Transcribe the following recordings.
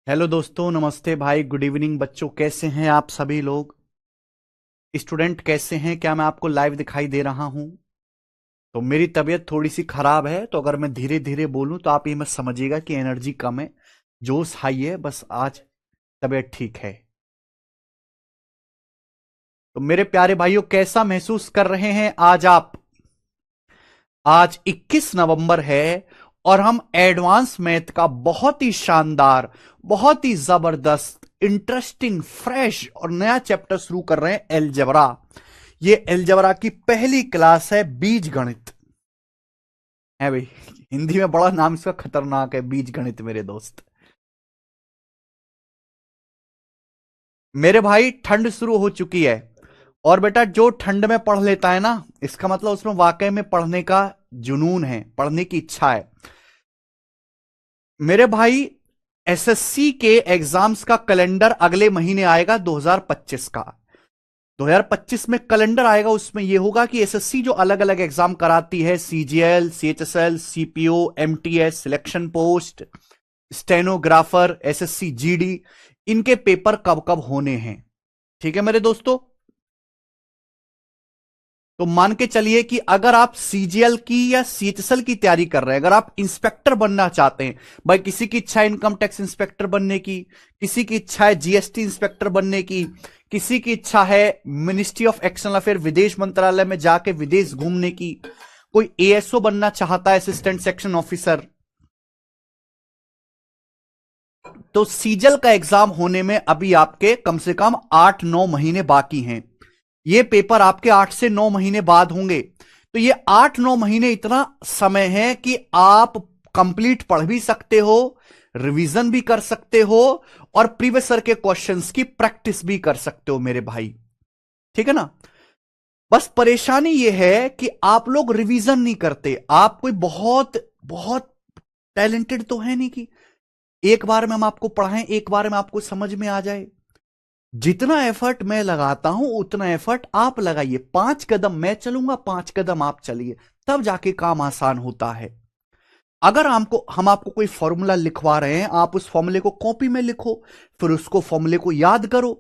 Hello दोस्तों, नमस्ते भाई, गुड इवनिंग बच्चों। कैसे हैं आप सभी लोग? स्टूडेंट कैसे हैं? क्या मैं आपको लाइव दिखाई दे रहा हूं? तो मेरी तबीयत थोड़ी सी खराब है, तो अगर मैं धीरे धीरे बोलूं तो आप ये मत समझिएगा कि एनर्जी कम है। जोश हाई है, बस आज तबीयत ठीक है। तो मेरे प्यारे भाइयों, कैसा महसूस कर रहे हैं आज आप? आज 21 नवंबर है और हम एडवांस मैथ का बहुत ही शानदार, बहुत ही जबरदस्त, इंटरेस्टिंग, फ्रेश और नया चैप्टर शुरू कर रहे हैं, एलजेब्रा। ये एलजेब्रा की पहली क्लास है, बीज गणित है भाई। हिंदी में बड़ा नाम इसका खतरनाक है, बीज गणित मेरे दोस्त। मेरे भाई, ठंड शुरू हो चुकी है और बेटा जो ठंड में पढ़ लेता है ना, इसका मतलब उसमें वाकई में पढ़ने का जुनून है, पढ़ने की इच्छा है। मेरे भाई, एसएससी के एग्जाम्स का कैलेंडर अगले महीने आएगा, 2025 का। 2025 में कैलेंडर आएगा, उसमें यह होगा कि एसएससी जो अलग अलग एग्जाम कराती है, CGL, CHSL, CPO, MTS, selection post, stenographer, SSC GD, इनके पेपर कब कब होने हैं। ठीक है मेरे दोस्तों? तो मान के चलिए कि अगर आप सीजीएल की या सीएचएसएल की तैयारी कर रहे हैं, अगर आप इंस्पेक्टर बनना चाहते हैं, भाई किसी की इच्छा है इनकम टैक्स इंस्पेक्टर बनने की, किसी की इच्छा है जीएसटी इंस्पेक्टर बनने की, किसी की इच्छा है मिनिस्ट्री ऑफ एक्सटर्नल अफेयर, विदेश मंत्रालय में जाके विदेश घूमने की, कोई एएसओ बनना चाहता है, असिस्टेंट सेक्शन ऑफिसर, तो सीजल का एग्जाम होने में अभी आपके कम से कम 8-9 महीने बाकी हैं। ये पेपर आपके 8 से 9 महीने बाद होंगे। तो ये 8-9 महीने इतना समय है कि आप कंप्लीट पढ़ भी सकते हो, रिवीजन भी कर सकते हो और प्रीवियस ईयर के क्वेश्चंस की प्रैक्टिस भी कर सकते हो मेरे भाई। ठीक है ना? बस परेशानी यह है कि आप लोग रिवीजन नहीं करते। आप कोई बहुत बहुत टैलेंटेड तो है नहीं कि एक बार में हम आपको पढ़ाएं, एक बार में आपको समझ में आ जाए। जितना एफर्ट मैं लगाता हूं उतना एफर्ट आप लगाइए। 5 कदम मैं चलूंगा, 5 कदम आप चलिए, तब जाके काम आसान होता है। अगर हम आपको कोई फॉर्मूला लिखवा रहे हैं, आप उस फॉर्मूले को कॉपी में लिखो, फिर उसको फॉर्मूले को याद करो।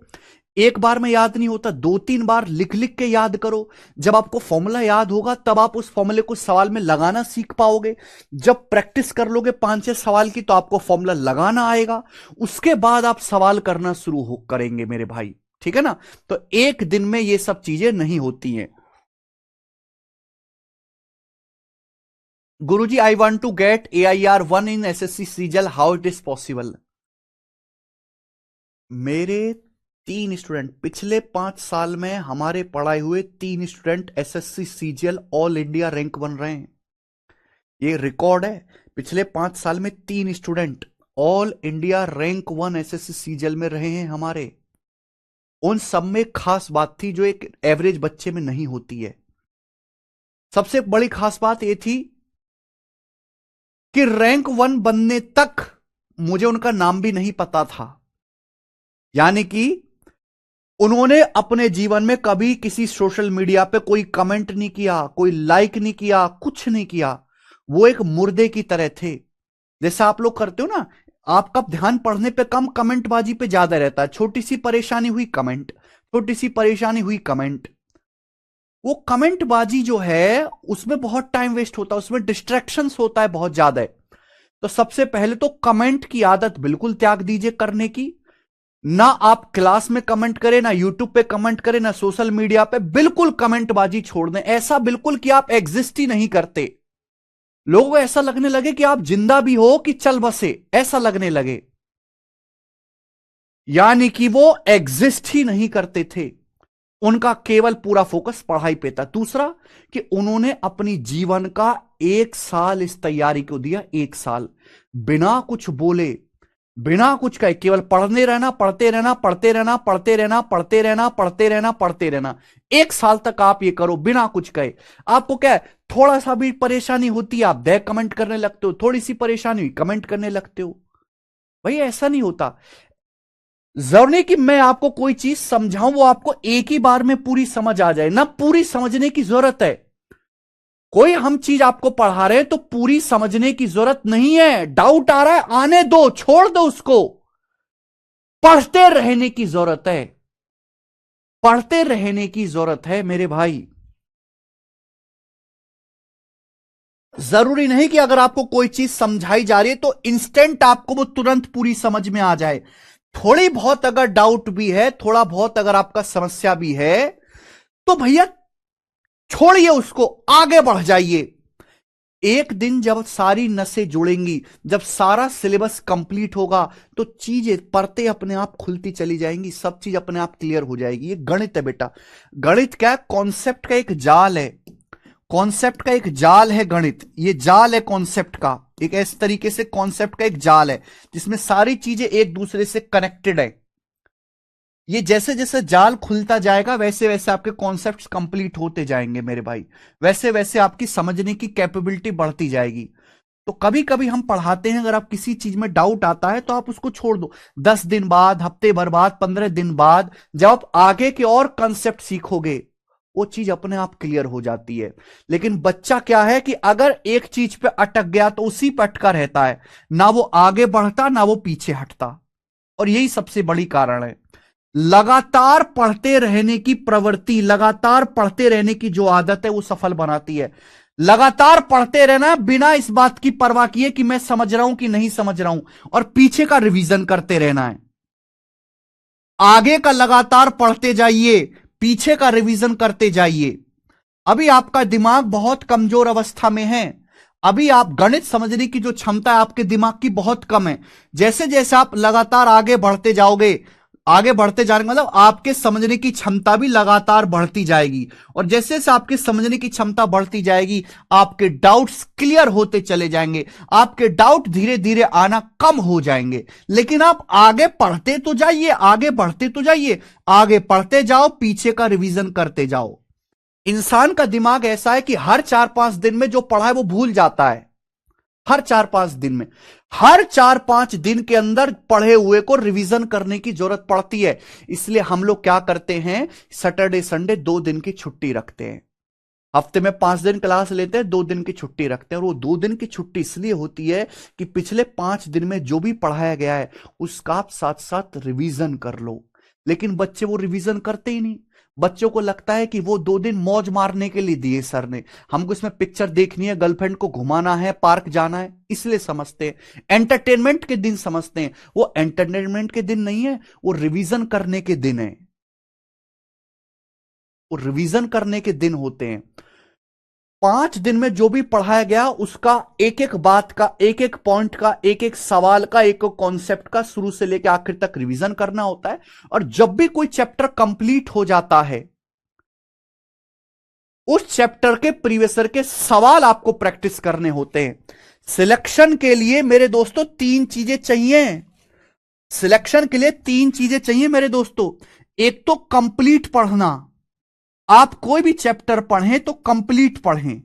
एक बार में याद नहीं होता, 2-3 बार लिख लिख के याद करो। जब आपको फॉर्मूला याद होगा तब आप उस फॉर्मूले को सवाल में लगाना सीख पाओगे। जब प्रैक्टिस कर लोगे 5-6 सवाल की, तो आपको फॉर्मूला लगाना आएगा। उसके बाद आप सवाल करना शुरू करेंगे मेरे भाई। ठीक है ना? तो एक दिन में ये सब चीजें नहीं होती हैं। गुरुजी, I want to get AIR 1 in SSC CGL, how it is possible? मेरे 3 स्टूडेंट, पिछले 5 साल में हमारे पढ़ाए हुए 3 student SSC CGL all India rank बन रहे हैं। ये रिकॉर्ड है। पिछले 5 साल में 3 student all India rank 1 SSC CGL में रहे हैं हमारे। उन सब में खास बात थी जो एक एवरेज बच्चे में नहीं होती है। सबसे बड़ी खास बात यह थी कि रैंक 1 बनने तक मुझे उनका नाम भी नहीं पता था। यानी कि उन्होंने अपने जीवन में कभी किसी सोशल मीडिया पे कोई कमेंट नहीं किया, कोई लाइक नहीं किया, कुछ नहीं किया। वो एक मुर्दे की तरह थे। जैसा आप लोग करते हो ना, आपका ध्यान पढ़ने पे कम, कमेंटबाजी पे ज्यादा रहता है। छोटी सी परेशानी हुई कमेंट, छोटी सी परेशानी हुई कमेंट। वो कमेंटबाजी जो है उसमें बहुत टाइम वेस्ट होता है, उसमें डिस्ट्रैक्शंस होता है बहुत ज्यादा। तो सबसे पहले तो कमेंट की आदत बिल्कुल त्याग दीजिए करने की। ना आप क्लास में कमेंट करें, ना यूट्यूब पे कमेंट करें, ना सोशल मीडिया पे। बिल्कुल कमेंटबाजी छोड़ दें। ऐसा बिल्कुल कि आप एग्जिस्ट ही नहीं करते। लोगों को ऐसा लगने लगे कि आप जिंदा भी हो कि चल बसे, ऐसा लगने लगे। यानी कि वो एग्जिस्ट ही नहीं करते थे। उनका केवल पूरा फोकस पढ़ाई पे था। दूसरा कि उन्होंने अपनी जीवन का 1 साल इस तैयारी को दिया। 1 साल बिना कुछ बोले, बिना कुछ कहे, केवल पढ़ने रहना, पढ़ते रहना, पढ़ते रहना, पढ़ते रहना, पढ़ते रहना, पढ़ते रहना, पढ़ते रहना। 1 साल तक आप ये करो बिना कुछ कहे। आपको क्या है, थोड़ा सा भी परेशानी होती है, आप बैक कमेंट करने लगते हो। थोड़ी सी परेशानी हुई, कमेंट करने लगते हो। भाई ऐसा नहीं होता। जरूरी कि मैं आपको कोई चीज समझाऊं, वो आपको एक ही बार में पूरी समझ आ जाए, ना पूरी समझने की जरूरत है। कोई हम चीज आपको पढ़ा रहे हैं तो पूरी समझने की जरूरत नहीं है। डाउट आ रहा है, आने दो, छोड़ दो उसको। पढ़ते रहने की जरूरत है, पढ़ते रहने की जरूरत है मेरे भाई। जरूरी नहीं कि अगर आपको कोई चीज समझाई जा रही है तो इंस्टेंट आपको वो तुरंत पूरी समझ में आ जाए। थोड़ी बहुत अगर डाउट भी है, थोड़ा बहुत अगर आपका समस्या भी है, तो भैया छोड़िए उसको, आगे बढ़ जाइए। एक दिन जब सारी नसें जुड़ेंगी, जब सारा सिलेबस कंप्लीट होगा, तो चीजें परतें अपने आप खुलती चली जाएंगी, सब चीज अपने आप क्लियर हो जाएगी। ये गणित है बेटा। गणित क्या है? कॉन्सेप्ट का एक जाल है, कॉन्सेप्ट का एक जाल है गणित। ये जाल है कॉन्सेप्ट का, एक इस तरीके से कॉन्सेप्ट का एक जाल है जिसमें सारी चीजें एक दूसरे से कनेक्टेड है। ये जैसे जैसे जाल खुलता जाएगा वैसे वैसे आपके कॉन्सेप्ट्स कंप्लीट होते जाएंगे मेरे भाई, वैसे वैसे आपकी समझने की कैपेबिलिटी बढ़ती जाएगी। तो कभी कभी हम पढ़ाते हैं, अगर आप किसी चीज में डाउट आता है तो आप उसको छोड़ दो। 10 दिन बाद, हफ्ते भर बाद, 15 दिन बाद जब आप आगे के और कंसेप्ट सीखोगे, वो चीज अपने आप क्लियर हो जाती है। लेकिन बच्चा क्या है कि अगर एक चीज पे अटक गया तो उसी पे अटका रहता है, ना वो आगे बढ़ता ना वो पीछे हटता। और यही सबसे बड़ी कारण है। लगातार पढ़ते रहने की प्रवृत्ति, लगातार पढ़ते रहने की जो आदत है वो सफल बनाती है। लगातार पढ़ते रहना बिना इस बात की परवाह किए कि मैं समझ रहा हूं कि नहीं समझ रहा हूं, और पीछे का रिवीजन करते रहना है। आगे का लगातार पढ़ते जाइए, पीछे का रिवीजन करते जाइए। अभी आपका दिमाग बहुत कमजोर अवस्था में है, अभी आप गणित समझने की जो क्षमता है आपके दिमाग की बहुत कम है। जैसे जैसे आप लगातार आगे बढ़ते जाओगे, आगे बढ़ते जाने का मतलब आपके समझने की क्षमता भी लगातार बढ़ती जाएगी। और जैसे जैसे आपके समझने की क्षमता बढ़ती जाएगी, आपके डाउट्स क्लियर होते चले जाएंगे, आपके डाउट धीरे धीरे आना कम हो जाएंगे। लेकिन आप आगे पढ़ते तो जाइए, आगे बढ़ते तो जाइए, आगे पढ़ते जाओ, पीछे का रिवीजन करते जाओ। इंसान का दिमाग ऐसा है कि हर 4-5 दिन में जो पढ़ा है वो भूल जाता है। हर 4-5 दिन में, हर 4-5 दिन के अंदर पढ़े हुए को रिवीजन करने की जरूरत पड़ती है। इसलिए हम लोग क्या करते हैं, सैटरडे संडे 2 दिन की छुट्टी रखते हैं। हफ्ते में 5 दिन क्लास लेते हैं, 2 दिन की छुट्टी रखते हैं। और वो 2 दिन की छुट्टी इसलिए होती है कि पिछले 5 दिन में जो भी पढ़ाया गया है उसका आप साथ साथ रिवीजन कर लो। लेकिन बच्चे वो रिवीजन करते ही नहीं। बच्चों को लगता है कि वो 2 दिन मौज मारने के लिए दिए सर ने, हमको इसमें पिक्चर देखनी है, गर्लफ्रेंड को घुमाना है, पार्क जाना है, इसलिए समझते हैं। एंटरटेनमेंट के दिन समझते हैं। वो एंटरटेनमेंट के दिन नहीं है, वो रिवीजन करने के दिन है, वो रिवीजन करने के दिन होते हैं। 5 दिन में जो भी पढ़ाया गया उसका एक एक बात का, एक एक पॉइंट का, एक एक सवाल का, एक एक कॉन्सेप्ट का शुरू से लेकर आखिर तक रिवीजन करना होता है। और जब भी कोई चैप्टर कंप्लीट हो जाता है, उस चैप्टर के प्रीवियसर के सवाल आपको प्रैक्टिस करने होते हैं। सिलेक्शन के लिए मेरे दोस्तों 3 चीजें चाहिए। सिलेक्शन के लिए 3 चीजें चाहिए मेरे दोस्तों। एक तो कंप्लीट पढ़ना, आप कोई भी चैप्टर पढ़ें तो कंप्लीट पढ़ें,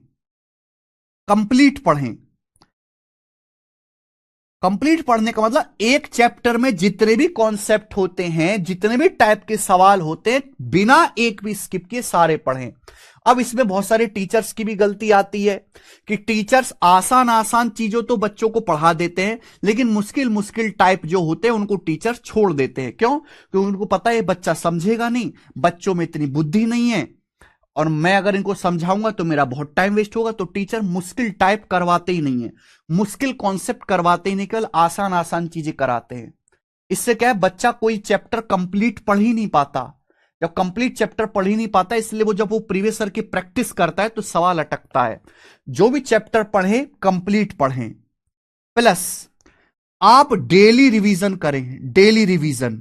कंप्लीट पढ़ें। कंप्लीट पढ़ने का मतलब एक चैप्टर में जितने भी कॉन्सेप्ट होते हैं, जितने भी टाइप के सवाल होते हैं, बिना एक भी स्किप किए सारे पढ़ें। अब इसमें बहुत सारे टीचर्स की भी गलती आती है कि टीचर्स आसान आसान चीजों तो बच्चों को पढ़ा देते हैं, लेकिन मुश्किल मुश्किल टाइप जो होते हैं उनको टीचर छोड़ देते हैं। क्यों? क्योंकि उनको पता है बच्चा समझेगा नहीं, बच्चों में इतनी बुद्धि नहीं है, और मैं अगर इनको समझाऊंगा तो मेरा बहुत टाइम वेस्ट होगा। तो टीचर मुश्किल टाइप करवाते ही नहीं है, मुश्किल कॉन्सेप्ट करवाते ही नहीं, केवल आसान आसान चीजें कराते हैं। इससे क्या है, बच्चा कोई चैप्टर कंप्लीट पढ़ ही नहीं पाता। जब कंप्लीट चैप्टर पढ़ ही नहीं पाता, इसलिए वो जब वो प्रीवियस ईयर की प्रैक्टिस करता है तो सवाल अटकता है। जो भी चैप्टर पढ़े कंप्लीट पढ़ें, प्लस आप डेली रिवीजन करें। डेली रिवीजन,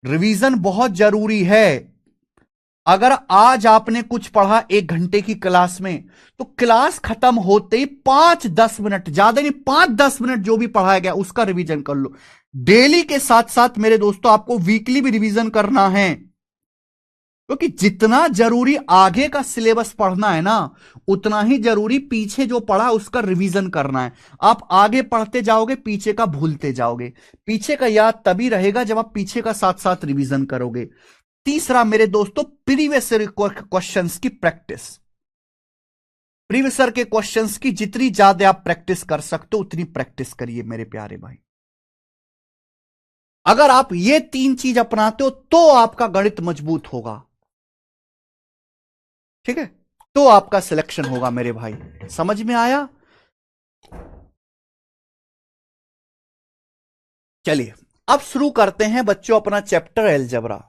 रिवीजन बहुत जरूरी है। अगर आज आपने कुछ पढ़ा 1 घंटे की क्लास में, तो क्लास खत्म होते ही 5-10 मिनट, ज्यादा नहीं, 5-10 मिनट जो भी पढ़ाया गया उसका रिवीजन कर लो। डेली के साथ साथ मेरे दोस्तों आपको वीकली भी रिवीजन करना है, क्योंकि जितना जरूरी आगे का सिलेबस पढ़ना है ना, उतना ही जरूरी पीछे जो पढ़ा उसका रिवीजन करना है। आप आगे पढ़ते जाओगे, पीछे का भूलते जाओगे। पीछे का याद तभी रहेगा जब आप पीछे का साथ साथ रिवीजन करोगे। तीसरा मेरे दोस्तों, प्रीवियस क्वेश्चंस की प्रैक्टिस। प्रीवियस के क्वेश्चंस की जितनी ज्यादा आप प्रैक्टिस कर सकते हो उतनी प्रैक्टिस करिए मेरे प्यारे भाई। अगर आप ये तीन चीज अपनाते हो तो आपका गणित मजबूत होगा, ठीक है, तो आपका सिलेक्शन होगा मेरे भाई। समझ में आया? चलिए अब शुरू करते हैं बच्चों अपना चैप्टर अलजेब्रा।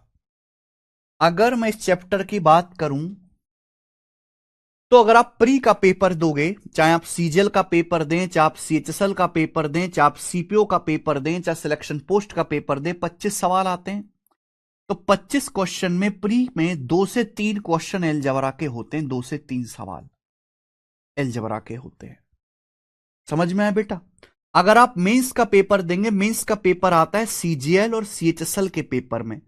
अगर मैं इस चैप्टर की बात करूं तो अगर आप प्री का पेपर दोगे, चाहे आप सीजीएल का पेपर दें, चाहे आप सीएचएसएल का पेपर दें, चाहे आप सीपीओ का पेपर दें, चाहे सिलेक्शन पोस्ट का पेपर दें, 25 सवाल आते हैं। तो 25 क्वेश्चन में प्री में 2 से 3 क्वेश्चन अलजेब्रा के होते हैं, 2 से 3 सवाल अलजेब्रा के होते हैं। समझ में आया बेटा? अगर आप मेंस का पेपर देंगे, मेंस का पेपर आता है सीजीएल और सीएचएसएल के पेपर में,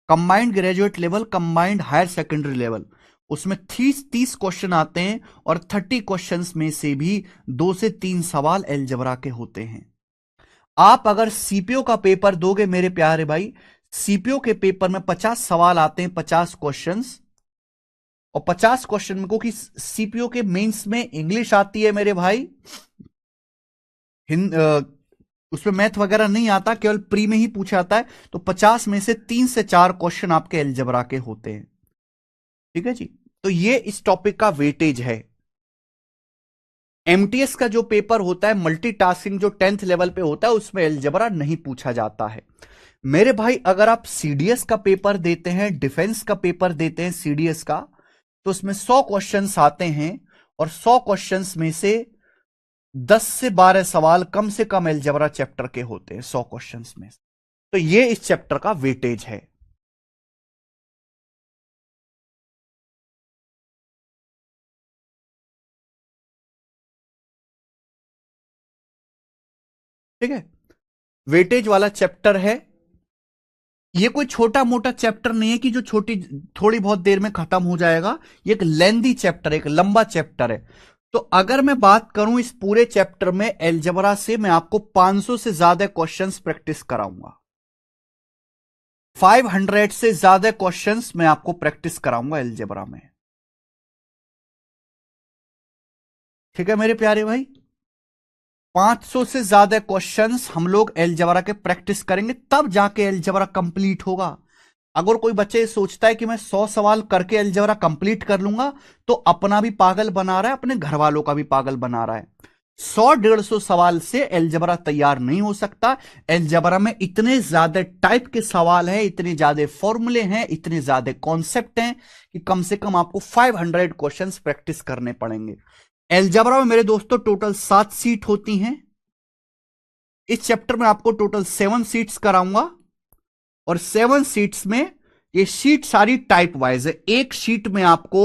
combined graduate level, combined higher secondary level, उसमें 30 क्वेश्चन आते हैं और 30 क्वेश्चंस में से भी 2 से 3 सवाल अलजेब्रा के होते हैं। आप अगर सीपीओ का पेपर दोगे मेरे प्यारे भाई, सीपीओ के पेपर में 50 सवाल आते हैं, 50 क्वेश्चंस, और 50 क्वेश्चन में, क्योंकि सीपीओ के मेंस में इंग्लिश आती है मेरे भाई, उसमें मैथ वगैरह नहीं आता, केवल प्री में ही पूछा जाता है। तो 50 में से 3 से 4 क्वेश्चन आपके अलजेब्रा के होते हैं, ठीक है जी। तो ये इस टॉपिक का वेटेज है। एमटीएस का जो पेपर होता है मल्टीटास्किंग, जो 10th लेवल पे होता है, उसमें अलजेब्रा नहीं पूछा जाता है मेरे भाई। अगर आप सीडीएस का पेपर देते हैं, डिफेंस का पेपर देते हैं सीडीएस का, तो उसमें 100 क्वेश्चंस आते हैं और 100 क्वेश्चंस में से 10 से 12 सवाल कम से कम अलजेब्रा चैप्टर के होते हैं 100 क्वेश्चंस में। तो ये इस चैप्टर का वेटेज है। ठीक है, वेटेज वाला चैप्टर है। ये कोई छोटा मोटा चैप्टर नहीं है कि जो छोटी थोड़ी बहुत देर में खत्म हो जाएगा। ये एक लेंदी चैप्टर है, एक लंबा चैप्टर है। तो अगर मैं बात करूं इस पूरे चैप्टर में अलजेब्रा से, मैं आपको 500 से ज्यादा क्वेश्चंस प्रैक्टिस कराऊंगा। 500 से ज्यादा क्वेश्चंस मैं आपको प्रैक्टिस कराऊंगा अलजेब्रा में, ठीक है मेरे प्यारे भाई। 500 से ज्यादा क्वेश्चंस हम लोग अलजेब्रा के प्रैक्टिस करेंगे, तब जाके अलजेब्रा कंप्लीट होगा। अगर कोई बच्चे सोचता है कि मैं 100 सवाल करके अलजेब्रा कंप्लीट कर लूंगा, तो अपना भी पागल बना रहा है, अपने घर वालों का भी पागल बना रहा है। 100-150 सवाल से अलजेब्रा तैयार नहीं हो सकता। अलजेब्रा में इतने ज्यादा टाइप के सवाल हैं, इतने ज्यादा फॉर्मूले हैं, इतने ज्यादा कॉन्सेप्ट हैं कि कम से कम आपको 500 क्वेश्चंस प्रैक्टिस करने पड़ेंगे। अलजेब्रा में मेरे दोस्तों टोटल 7 सीट होती हैं। इस चैप्टर में आपको टोटल 7 सीट्स कराऊंगा, और 7 सीट्स में ये शीट सारी टाइप वाइज है। एक शीट में आपको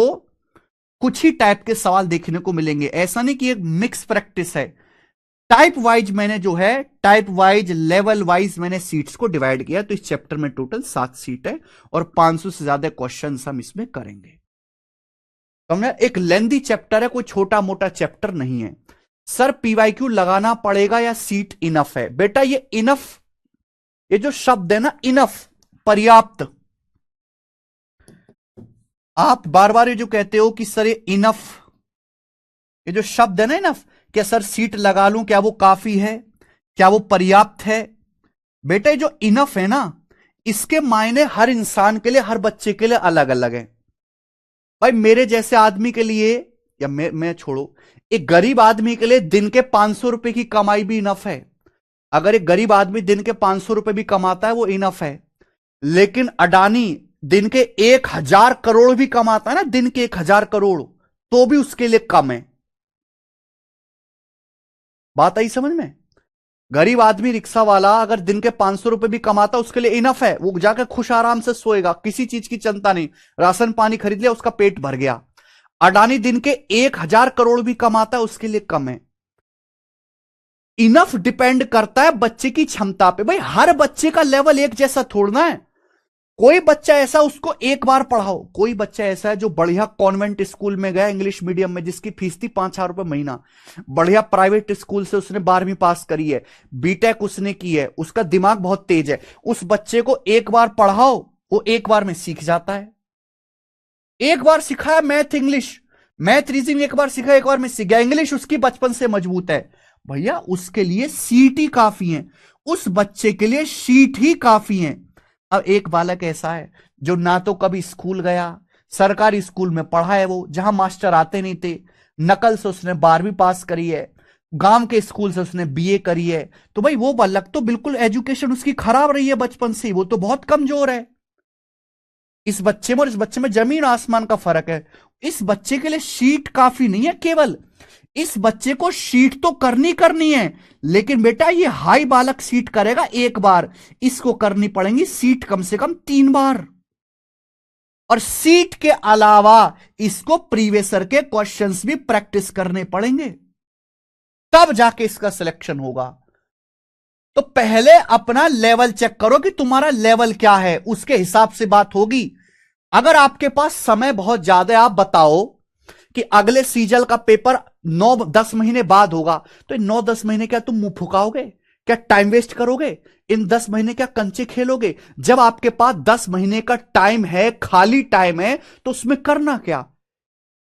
कुछ ही टाइप के सवाल देखने को मिलेंगे, ऐसा नहीं कि एक मिक्स प्रैक्टिस है। टाइप वाइज मैंने जो है, टाइप वाइज लेवल वाइज मैंने सीट्स को डिवाइड किया। तो इस चैप्टर में टोटल 7 सीट है और 500 से ज्यादा क्वेश्चन हम इसमें करेंगे। समझे? एक लेंदी चैप्टर है, कोई छोटा मोटा चैप्टर नहीं है। सर पीवाईक्यू लगाना पड़ेगा या सीट इनफ है? बेटा ये इनफ, ये जो शब्द है ना इनफ, पर्याप्त, आप बार बार ये जो कहते हो कि सर ये इनफ, ये जो शब्द है ना इनफ, क्या सर सीट लगा लूं, क्या वो काफी है, क्या वो पर्याप्त है? बेटा ये जो इनफ है ना, इसके मायने हर इंसान के लिए, हर बच्चे के लिए अलग अलग है। भाई मेरे जैसे आदमी के लिए, या मैं छोड़ो, एक गरीब आदमी के लिए दिन के 500 रुपए की कमाई भी इनफ है। अगर एक गरीब आदमी दिन के 500 रुपए भी कमाता है वो इनफ है। लेकिन अडानी दिन के 1000 करोड़ भी कमाता है ना, दिन के 1000 करोड़, तो भी उसके लिए कम है। बात आई समझ में? गरीब आदमी रिक्शा वाला अगर दिन के 500 रुपए भी कमाता उसके लिए इनफ है, वो जाकर खुश आराम से सोएगा, किसी चीज की चिंता नहीं, राशन पानी खरीद लिया, उसका पेट भर गया। अडानी दिन के 1000 करोड़ भी कमाता है, उसके लिए कम है। इनफ डिपेंड करता है बच्चे की क्षमता पे। भाई हर बच्चे का लेवल एक जैसा थोड़ना है। कोई बच्चा ऐसा, उसको एक बार पढ़ाओ, कोई बच्चा ऐसा है जो बढ़िया कॉन्वेंट स्कूल में गया इंग्लिश मीडियम में, जिसकी फीस थी 5,000 रुपए महीना, बढ़िया प्राइवेट स्कूल से उसने 12वीं पास करी है, बीटेक उसने की है, उसका दिमाग बहुत तेज है, उस बच्चे को एक बार पढ़ाओ, वो एक बार में सीख जाता है। एक बार सिखाया मैथ इंग्लिश, मैथ रीजनिंग एक बार सीखा, एक बार में सीख गया। इंग्लिश उसकी बचपन से मजबूत है। भैया उसके लिए सीट ही काफी है, उस बच्चे के लिए शीट ही काफी है। अब एक बालक ऐसा है जो ना तो कभी स्कूल गया, सरकारी स्कूल में पढ़ा है वो जहां मास्टर आते नहीं थे, नकल से उसने 12वीं पास करी है, गांव के स्कूल से उसने बीए करी है, तो भाई वो बालक तो बिल्कुल एजुकेशन उसकी खराब रही है बचपन से, वो तो बहुत कमजोर है। इस बच्चे में और इस बच्चे में जमीन आसमान का फर्क है। इस बच्चे के लिए शीट काफी नहीं है केवल, इस बच्चे को शीट तो करनी करनी है, लेकिन बेटा ये हाई बालक सीट करेगा एक बार, इसको करनी पड़ेंगी सीट कम से कम 3 बार। और सीट के अलावा इसको प्रीवियसर के क्वेश्चंस भी प्रैक्टिस करने पड़ेंगे, तब जाके इसका सिलेक्शन होगा। तो पहले अपना लेवल चेक करो कि तुम्हारा लेवल क्या है, उसके हिसाब से बात होगी। अगर आपके पास समय बहुत ज्यादा है, आप बताओ कि अगले सीजल का पेपर 9-10 महीने बाद होगा, तो इन 9-10 महीने क्या तुम मुंह फुकाओगे? क्या टाइम वेस्ट करोगे? इन 10 महीने क्या कंचे खेलोगे? जब आपके पास 10 महीने का टाइम है, खाली टाइम है, तो उसमें करना क्या?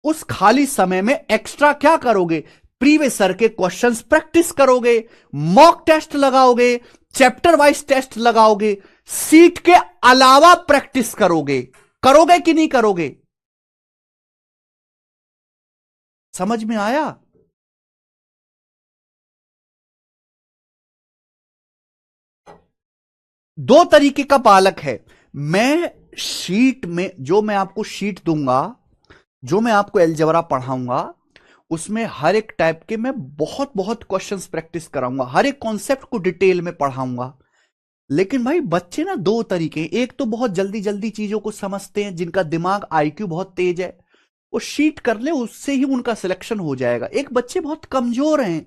उस खाली समय में एक्स्ट्रा क्या करोगे? प्रीवियस सर के क्वेश्चंस प्रैक्टिस करोगे, मॉक टेस्ट लगाओगे, चैप्टर वाइज टेस्ट लगाओगे, सीट के अलावा प्रैक्टिस करोगे। करोगे कि नहीं करोगे? समझ में आया? दो तरीके का बालक है। मैं शीट में जो मैं आपको शीट दूंगा, जो मैं आपको अलजेब्रा पढ़ाऊंगा, उसमें हर एक टाइप के मैं बहुत बहुत क्वेश्चंस प्रैक्टिस कराऊंगा, हर एक कॉन्सेप्ट को डिटेल में पढ़ाऊंगा। लेकिन भाई बच्चे ना दो तरीके हैं, एक तो बहुत जल्दी जल्दी चीजों को समझते हैं, जिनका दिमाग आईक्यू बहुत तेज है, वो शीट कर ले उससे ही उनका सिलेक्शन हो जाएगा। एक बच्चे बहुत कमजोर हैं,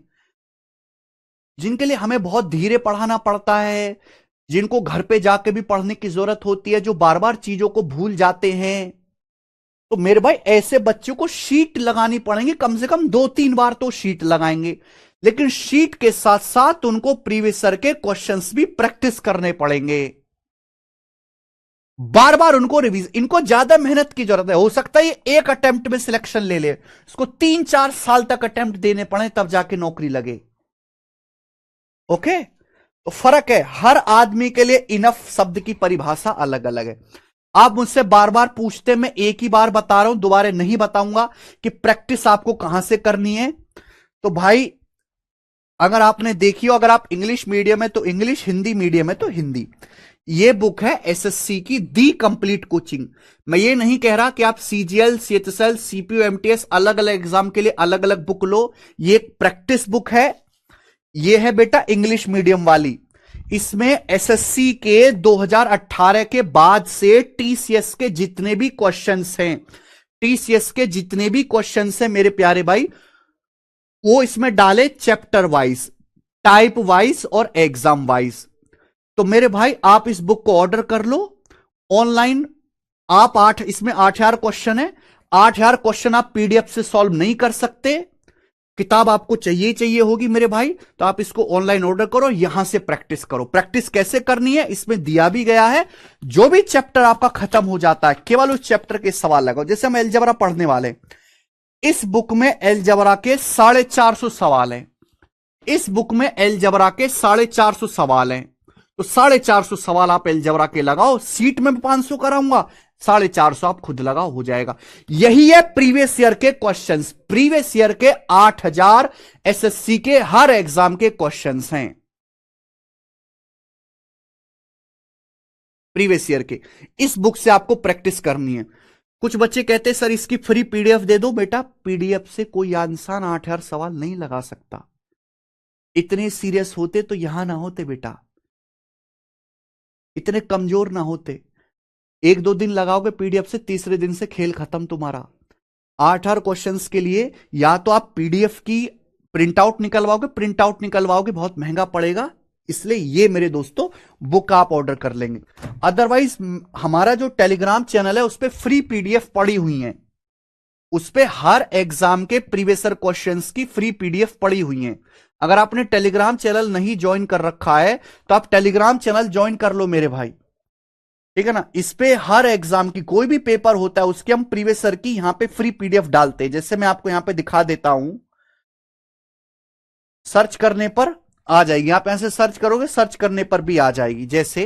जिनके लिए हमें बहुत धीरे पढ़ाना पड़ता है, जिनको घर पे जाके भी पढ़ने की जरूरत होती है, जो बार बार चीजों को भूल जाते हैं। तो मेरे भाई ऐसे बच्चों को शीट लगानी पड़ेंगी, कम से कम 2-3 बार तो शीट लगाएंगे, लेकिन शीट के साथ साथ उनको प्रीवियस ईयर के क्वेश्चंस भी प्रैक्टिस करने पड़ेंगे, बार बार उनको रिवीज। इनको ज्यादा मेहनत की जरूरत है, हो सकता है ये एक अटेम्प्ट में सिलेक्शन ले ले, इसको 3-4 साल तक अटेम्प्ट देने पड़े तब जाके नौकरी लगे। ओके, तो फर्क है, हर आदमी के लिए इनफ शब्द की परिभाषा अलग अलग है। आप मुझसे बार बार पूछते, मैं एक ही बार बता रहा हूं, दोबारा नहीं बताऊंगा कि प्रैक्टिस आपको कहां से करनी है। तो भाई अगर आपने देखी हो, अगर आप इंग्लिश मीडियम है तो इंग्लिश, हिंदी मीडियम है तो हिंदी, ये बुक है एसएससी की दी कंप्लीट कोचिंग। मैं ये नहीं कह रहा कि आप सीजीएल, सीएचएसएल, सीपीयू, एमटीएस अलग अलग एग्जाम के लिए अलग अलग बुक लो, ये एक प्रैक्टिस बुक है। ये है बेटा इंग्लिश मीडियम वाली, इसमें एसएससी के 2018 के बाद से टीसीएस के जितने भी क्वेश्चंस हैं, टीसीएस के जितने भी क्वेश्चंस हैं मेरे प्यारे भाई, वो इसमें डाले चैप्टर वाइज, टाइप वाइज और एग्जाम वाइज। तो मेरे भाई आप इस बुक को ऑर्डर कर लो ऑनलाइन। आप इसमें 8,000 क्वेश्चन है, 8,000 क्वेश्चन आप पीडीएफ से सॉल्व नहीं कर सकते, किताब आपको चाहिए चाहिए होगी मेरे भाई। तो आप इसको ऑनलाइन ऑर्डर करो, यहां से प्रैक्टिस करो। प्रैक्टिस कैसे करनी है इसमें दिया भी गया है, जो भी चैप्टर आपका खत्म हो जाता है केवल उस चैप्टर के सवाल लगाओ। जैसे हम अलजेब्रा पढ़ने वाले, इस बुक में अलजेब्रा के 450 सवाल हैं, इस बुक में अलजेब्रा के 450 सवाल हैं। तो 450 सवाल आप अलजेब्रा के लगाओ, सीट में 500 कराऊंगा, 450 आप खुद लगाओ, हो जाएगा। यही है प्रीवियस ईयर के क्वेश्चंस, प्रीवियस ईयर के 8,000 एसएससी के हर एग्जाम के क्वेश्चंस हैं, प्रीवियस ईयर के। इस बुक से आपको प्रैक्टिस करनी है। कुछ बच्चे कहते हैं सर इसकी फ्री पीडीएफ दे दो। बेटा पीडीएफ से कोई इंसान 8,000 सवाल नहीं लगा सकता, इतने सीरियस होते तो यहां ना होते बेटा, इतने कमजोर ना होते। 1-2 दिन लगाओगे पीडीएफ से, तीसरे दिन से खेल खत्म तुम्हारा। 8,000 क्वेश्चंस के लिए या तो आप पीडीएफ की प्रिंट आउट निकलवाओगे, प्रिंट आउट निकलवाओगे बहुत महंगा पड़ेगा, इसलिए ये मेरे दोस्तों बुक आप ऑर्डर कर लेंगे। अदरवाइज हमारा जो टेलीग्राम चैनल है उस पर फ्री पीडीएफ पड़ी हुई है, उस पर हर एग्जाम के प्रीवियस क्वेश्चंस की फ्री पीडीएफ पड़ी हुई है। अगर आपने टेलीग्राम चैनल नहीं ज्वाइन कर रखा है तो आप टेलीग्राम चैनल ज्वाइन कर लो मेरे भाई, ठीक है ना। इस पे हर एग्जाम की कोई भी पेपर होता है उसके हम प्रीवियस ईयर की यहां पे फ्री पीडीएफ डालते हैं। जैसे मैं आपको यहां पे दिखा देता हूं, सर्च करने पर आ जाएगी, आप ऐसे सर्च करोगे, सर्च करने पर भी आ जाएगी। जैसे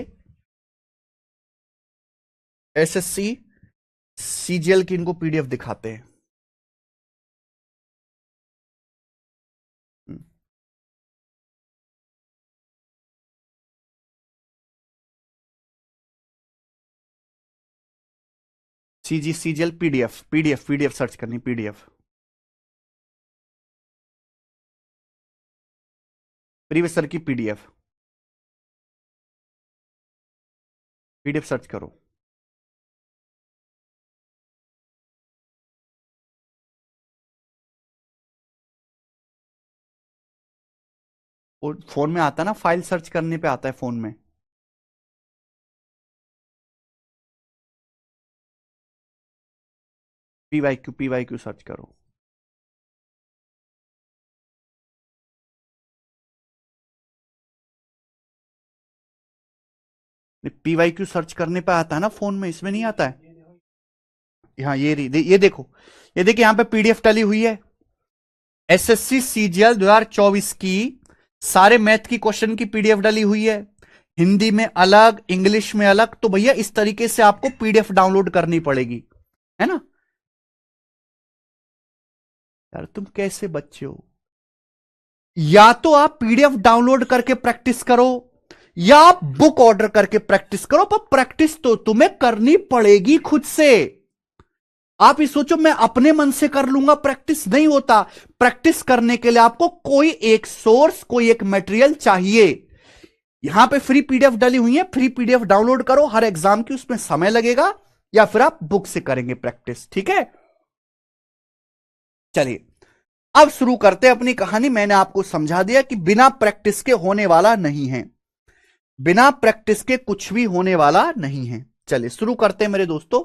एसएससी सीजीएल की इनको पीडीएफ दिखाते हैं। CG CGL PDF PDF PDF search करनी, पीडीएफ प्रीवियस सर की पीडीएफ, पीडीएफ सर्च करो। वो फोन में आता है ना, फाइल सर्च करने पे आता है फोन में। पीवाईक्यू सर्च करो। पीवाईक्यू सर्च करने पे आता है ना फोन में, इसमें नहीं आता है। हाँ ये देखो, ये देखिए यहां पे पीडीएफ डली हुई है। एसएससी सीजीएल 2024 की सारे मैथ की क्वेश्चन की पीडीएफ डली हुई है, हिंदी में अलग, इंग्लिश में अलग। तो भैया इस तरीके से आपको पीडीएफ डाउनलोड करनी पड़ेगी, है ना। यार तुम कैसे बच्चे हो, या तो आप पीडीएफ डाउनलोड करके प्रैक्टिस करो, या आप बुक ऑर्डर करके प्रैक्टिस करो, पर प्रैक्टिस तो तुम्हें करनी पड़ेगी खुद से। आप ये सोचो मैं अपने मन से कर लूंगा, प्रैक्टिस नहीं होता। प्रैक्टिस करने के लिए आपको कोई एक सोर्स, कोई एक मटेरियल चाहिए। यहां पे फ्री पीडीएफ डली हुई है, फ्री पीडीएफ डाउनलोड करो हर एग्जाम की, उसमें समय लगेगा, या फिर आप बुक से करेंगे प्रैक्टिस, ठीक है। चलिए अब शुरू करते हैं अपनी कहानी। मैंने आपको समझा दिया कि बिना प्रैक्टिस के होने वाला नहीं है, बिना प्रैक्टिस के कुछ भी होने वाला नहीं है। चलिए शुरू करते हैं मेरे दोस्तों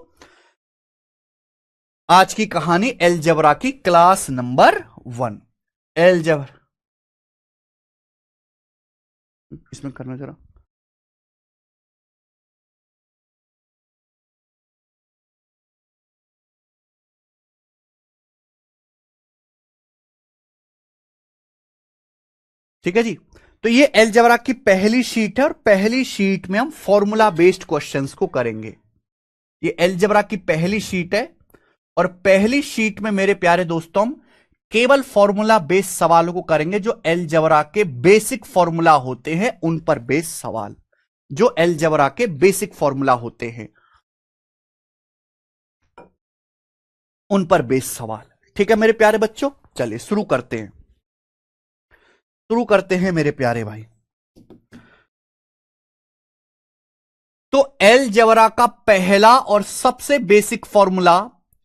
आज की कहानी, एलजेब्रा की क्लास नंबर 1। एलजेब्रा इसमें करना जरा, ठीक है जी। तो ये एलजेब्रा की पहली शीट है, और पहली शीट में हम फॉर्मूला बेस्ड क्वेश्चंस को करेंगे। ये एलजेब्रा की पहली शीट है, और पहली शीट में मेरे प्यारे दोस्तों हम केवल फॉर्मूला बेस्ड सवालों को करेंगे, जो एलजेब्रा के बेसिक फॉर्मूला होते हैं उन पर बेस्ड सवाल, जो एलजेब्रा के बेसिक फॉर्मूला होते हैं उन पर बेस्ड सवाल। ठीक है मेरे प्यारे बच्चों, चलिए शुरू करते हैं, शुरू करते हैं मेरे प्यारे भाई। तो एलजेब्रा का पहला और सबसे बेसिक फॉर्मूला,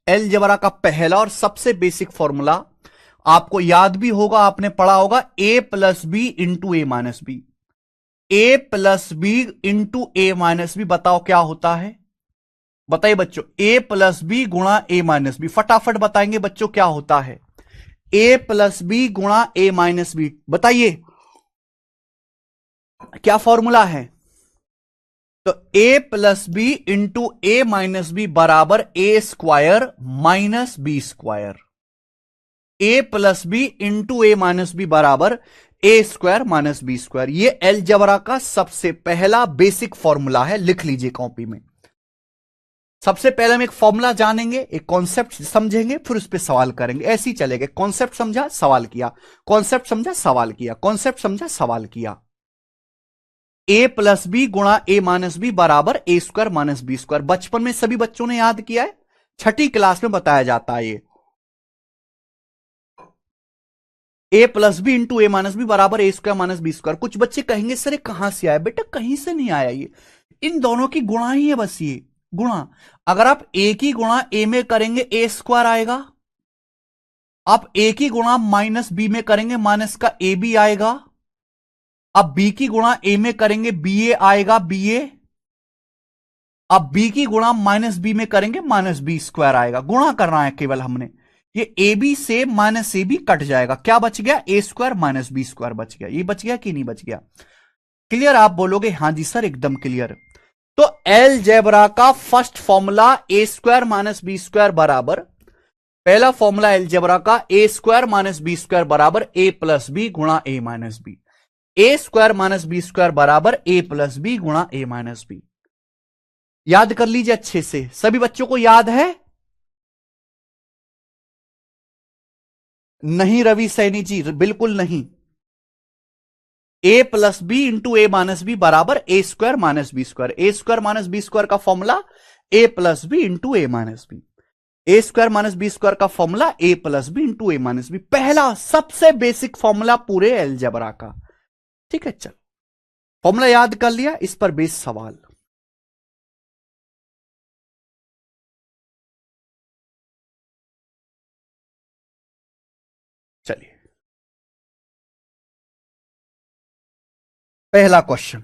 एलजेब्रा का पहला और सबसे बेसिक फॉर्मूला आपको याद भी होगा, आपने पढ़ा होगा, ए प्लस बी इंटू ए माइनस बी। ए प्लस बी इंटू ए माइनस बी, बताओ क्या होता है, बताइए बच्चों। ए प्लस बी गुणा ए माइनस बी, फटाफट बताएंगे बच्चों क्या होता है। ए प्लस बी गुणा ए माइनस बी, बताइए क्या फॉर्मूला है। तो ए प्लस बी इंटू ए माइनस बी बराबर ए स्क्वायर माइनस बी स्क्वायर। ए प्लस बी इंटू ए माइनस बी बराबर ए स्क्वायर माइनस बी स्क्वायर। ये एलजेब्रा का सबसे पहला बेसिक फॉर्मूला है, लिख लीजिए कॉपी में। सबसे पहले हम एक फॉर्मूला जानेंगे, एक कॉन्सेप्ट समझेंगे, फिर उस पर सवाल करेंगे, ऐसे ही चलेगा। कॉन्सेप्ट समझा सवाल किया, कॉन्सेप्ट समझा सवाल किया, कॉन्सेप्ट समझा सवाल किया। ए प्लस बी गुणा ए माइनस बी बराबर ए स्क्वायर माइनस बी स्क्वायर, बचपन में सभी बच्चों ने याद किया है, छठी क्लास में बताया जाता है ये। ए प्लस बी इंटू ए माइनस बी बराबर ए स्क्वायर माइनस बी स्क्वायर। कुछ बच्चे कहेंगे सर ये कहां से आया, बेटा कहीं से नहीं आया, ये इन दोनों की गुणा ही है, बस ये गुणा। अगर आप ए की गुणा ए में करेंगे ए स्क्वायर आएगा, आप ए की गुणा माइनस बी में करेंगे माइनस का ए बी आएगा, अब बी की गुणा ए में करेंगे बी ए आएगा बी ए, अब बी की गुणा माइनस बी में करेंगे माइनस बी स्क्वायर आएगा। गुणा करना है केवल हमने, ये ए बी से माइनस ए बी कट जाएगा, क्या बच गया, ए स्क्वायर माइनस बी स्क्वायर बच गया। ये बच गया कि नहीं बच गया, क्लियर। आप बोलोगे हां जी सर एकदम क्लियर। तो एलजेब्रा का फर्स्ट फॉर्मूला ए स्क्वायर माइनस बी स्क्वायर बराबर पहला फॉर्मूला एलजेब्रा का ए स्क्वायर माइनस बी स्क्वायर बराबर ए प्लस बी गुणा a minus b. A square minus b square बराबर ए प्लस बी गुणा ए माइनस बी। याद कर लीजिए अच्छे से, सभी बच्चों को याद है? नहीं रवि सैनी जी, बिल्कुल नहीं। ए प्लस बी इंटू ए माइनस बी बराबर ए स्क्वायर माइनस बी स्क्वायर। ए स्क्वायर माइनस बी स्क्वायर का formula a plus b into A minus b. A square minus b square का formula a plus b into A minus B. पहला सबसे basic formula पूरे algebra का। ठीक है, चल formula याद कर लिया, इस पर बेस सवाल। चलिए पहला क्वेश्चन,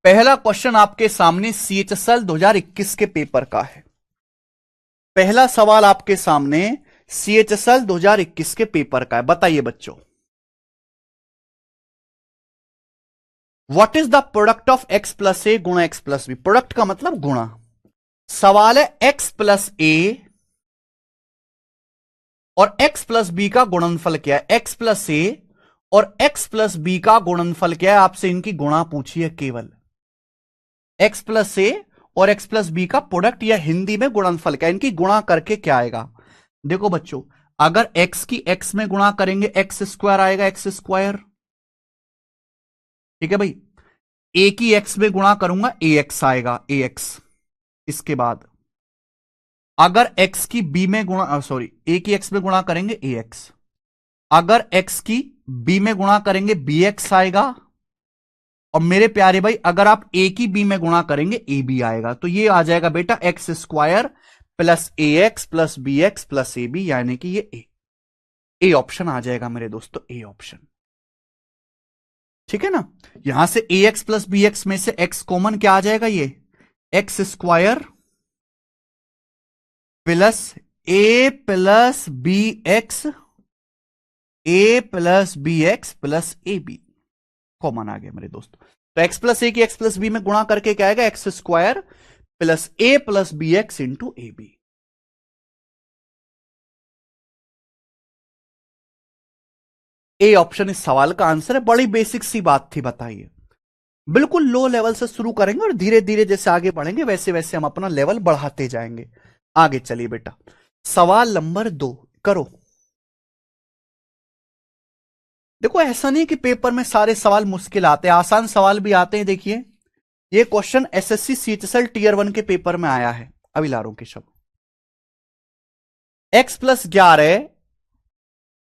पहला क्वेश्चन आपके सामने सीएचएसएल 2021 के पेपर का है। पहला सवाल आपके सामने सीएचएसएल 2021 के पेपर का है। बताइए बच्चों, what is the product of x plus a गुणा एक्स प्लस बी? प्रोडक्ट का मतलब गुणा। सवाल है एक्स प्लस ए और एक्स प्लस बी का गुणनफल क्या है। एक्स प्लस ए और एक्स प्लस बी का गुणनफल क्या है? आपसे इनकी गुणा पूछी है केवल। एक्स प्लस ए और एक्स प्लस बी का प्रोडक्ट या हिंदी में गुणनफल क्या है, इनकी गुणा करके क्या आएगा? देखो बच्चों, अगर एक्स की एक्स में गुणा करेंगे एक्स स्क्वायर आएगा, एक्स स्क्वायर। ठीक है भाई, ए की एक्स में गुणा करूंगा ए एक्स आएगा, ए एक्स। इसके बाद अगर एक्स की बी में गुणा, सॉरी ए की एक्स में गुणा करेंगे ए एक्स। अगर एक्स की बी में गुणा करेंगे बी एक्स आएगा। और मेरे प्यारे भाई, अगर आप ए की बी में गुणा करेंगे ए बी आएगा। तो ये आ जाएगा बेटा x square plus a x plus b x plus a b, यानी कि ये ए ऑप्शन आ जाएगा मेरे दोस्तों, ए ऑप्शन। ठीक है ना, यहां से a x plus b x में से एक्स कॉमन क्या आ जाएगा? ये x square plus a plus b x, a plus b x plus a b common आ गया मेरे दोस्तों। तो एक्स प्लस ए की एक्स प्लस बी में गुणा करके क्या आएगा? X square plus a plus b x into a b. A option इस सवाल का आंसर है। बड़ी बेसिक सी बात थी, बताइए। बिल्कुल लो लेवल से शुरू करेंगे और धीरे धीरे जैसे आगे बढ़ेंगे वैसे वैसे हम अपना लेवल बढ़ाते जाएंगे। आगे चलिए बेटा, सवाल नंबर 2 करो। देखो ऐसा नहीं कि पेपर में सारे सवाल मुश्किल आते हैं, आसान सवाल भी आते हैं। देखिए ये क्वेश्चन एसएससी सीएचएसएल टीयर 1 के पेपर में आया है। अभी ला रहा हूं Keshav. X plus 11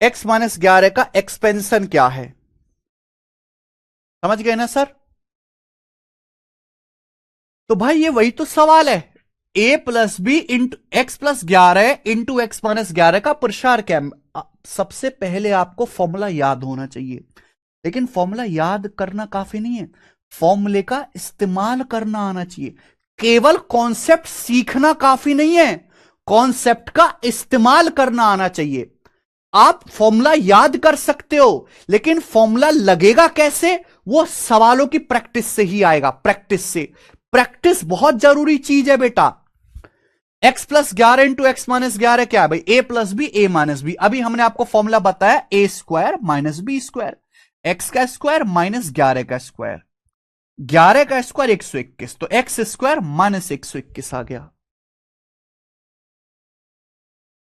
x minus 11 का एक्सपेंशन क्या है? समझ गए ना सर? तो भाई ये वही तो सवाल है, a plus b into x plus 11 into x minus 11 का प्रसार क्या है? सबसे पहले आपको फॉर्मूला याद होना चाहिए, लेकिन फॉर्मूला याद करना काफी नहीं है, फॉर्मूले का इस्तेमाल करना आना चाहिए। केवल कॉन्सेप्ट सीखना काफी नहीं है, कॉन्सेप्ट का इस्तेमाल करना आना चाहिए। आप फॉर्मूला याद कर सकते हो, लेकिन फॉर्मूला लगेगा कैसे? वो सवालों की प्रैक्टिस से ही आएगा, प्रैक्टिस से। प्रैक्टिस बहुत जरूरी चीज है बेटा। X plus 11 into x minus 11 क्या है भाई? A plus b a minus b. अभी हमने आपको फॉर्मूला बताया a square minus b square, x का स्क्वायर माइनस 11 का स्क्वायर, 11 का स्क्वायर 121, तो एक्स स्क्वायर माइनस 121 आ गया।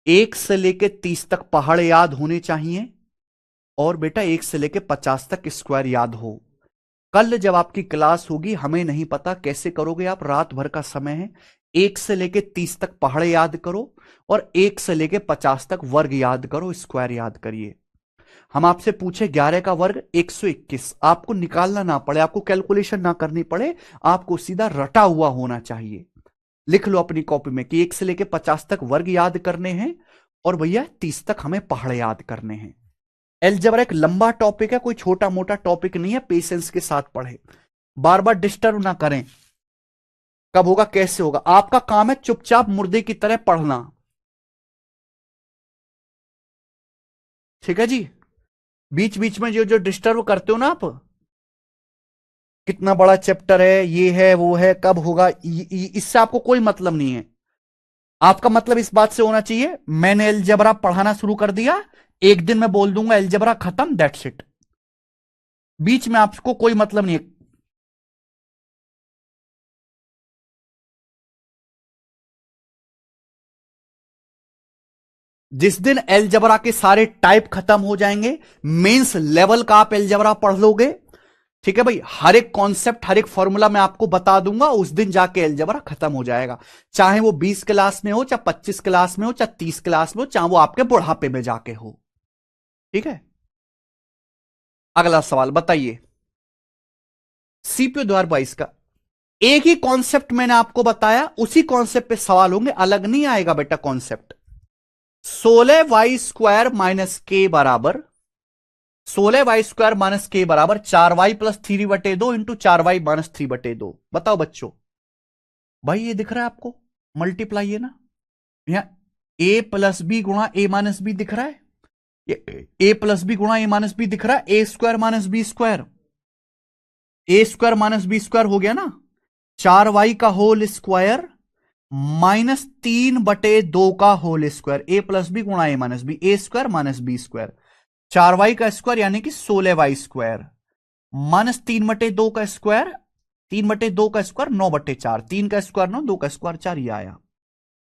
1 से लेके 30 तक पहाड़ याद होने चाहिए, और बेटा 1 से लेके 50 तक स्क्वायर याद हो। कल जब आपकी क्लास होगी, हमें नहीं पता कैसे करोगे आप, रात भर का समय है। 1 से लेके 30 तक पहाड़ याद करो, और 1 से लेके 50 तक वर्ग याद करो, स्क्वायर याद करिए। हम आपसे पूछे 11 का वर्ग 121, आपको निकालना ना पड़े, आपको कैलकुलेशन ना करनी पड़े, आपको सीधा रटा हुआ होना चाहिए। लिख लो अपनी कॉपी में कि 1 से लेके 50 तक वर्ग याद करने हैं, और भैया 30 तक हमें पहाड़ याद करने हैं। अलजेब्रा एक लंबा टॉपिक है, कोई छोटा मोटा टॉपिक नहीं है। पेशेंस के साथ पढ़े, बार बार डिस्टर्ब ना करें। कब होगा कैसे होगा, आपका काम है चुपचाप मुर्दे की तरह पढ़ना। ठीक है जी, बीच बीच में जो जो डिस्टर्ब करते हो ना आप, कितना बड़ा चैप्टर है, ये है वो है, कब होगा, इससे आपको कोई मतलब नहीं है। आपका मतलब इस बात से होना चाहिए मैंने अलजेब्रा पढ़ाना शुरू कर दिया, एक दिन मैं बोल दूंगा अलजेब्रा खत्म, दैट्स इट, बीच में आपको कोई मतलब नहीं है। जिस दिन अलजेब्रा के सारे टाइप खत्म हो जाएंगे, मेंस लेवल का आप अलजेब्रा पढ़ लोगे, ठीक है भाई, हर एक कॉन्सेप्ट हर एक फॉर्मूला मैं आपको बता दूंगा, उस दिन जाके अलजेब्रा खत्म हो जाएगा। चाहे वो 20 क्लास में हो, चाहे 25 क्लास में हो, चाहे 30 क्लास में हो, चाहे वो आपके बुढ़ापे में जाके हो। ठीक है, अगला सवाल बताइए। सीपीयू 2022 का एक ही कॉन्सेप्ट मैंने आपको बताया, उसी कॉन्सेप्ट पे सवाल होंगे, अलग नहीं आएगा बेटा कॉन्सेप्ट। 16 y स्क्वायर माइनस के बराबर 4y+3/2 इंटू 4y-3/2। बताओ बच्चों, भाई ये दिख रहा है आपको, मल्टीप्लाई है ना, यहां a+b गुणा a-b दिख रहा है, ये a+b गुणा a-b दिख रहा है, a² - b², a² - b² हो गया ना, 4y का होल स्क्वायर -3/2 का होल स्क्वायर, a+b गुणा a-b, a² - b², 4y का स्क्वायर यानी कि 16y² -3/2 का स्क्वायर, 3/2 का स्क्वायर 9/4, 3 का स्क्वायर 9, 2 का स्क्वायर 4, ये आया।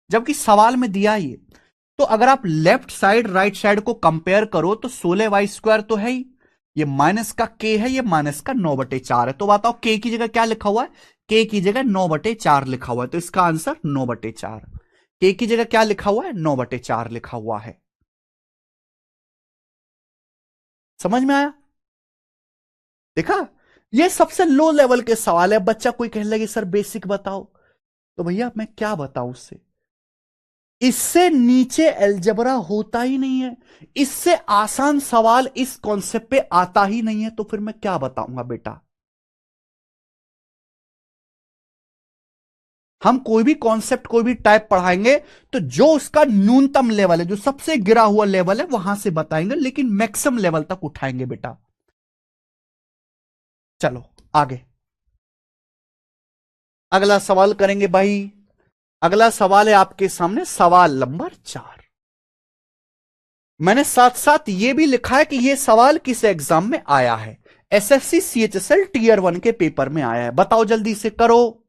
जबकि सवाल में दिया ये, तो अगर आप लेफ्ट साइड राइट साइड को कंपेयर करो तो 16y² तो है ही, ये माइनस का k है, ये माइनस का 9/4 है, तो बताओ k की जगह क्या लिखा हुआ है, k की जगह 9/4 लिखा हुआ है, तो इसका आंसर 9/4। k की जगह क्या लिखा हुआ है, 9/4 लिखा हुआ है। समझ में आया? देखा, ये सबसे लो लेवल के सवाल है। बच्चा कोई कहने लगे सर बेसिक बताओ, तो भैया मैं क्या बताऊं उससे, इससे नीचे अलजेब्रा होता ही नहीं है, इससे आसान सवाल इस कॉन्सेप्ट पे आता ही नहीं है, तो फिर मैं क्या बताऊंगा बेटा। हम कोई भी कॉन्सेप्ट कोई भी टाइप पढ़ाएंगे तो जो उसका न्यूनतम लेवल है, जो सबसे गिरा हुआ लेवल है वहां से बताएंगे, लेकिन मैक्सिमम लेवल तक उठाएंगे बेटा। चलो आगे, अगला सवाल करेंगे भाई। अगला सवाल है आपके सामने, सवाल नंबर 4। मैंने साथ साथ यह भी लिखा है कि यह सवाल किस एग्जाम में आया है, एसएससी सीएचएसएल टीयर 1 के पेपर में आया है। बताओ जल्दी से करो,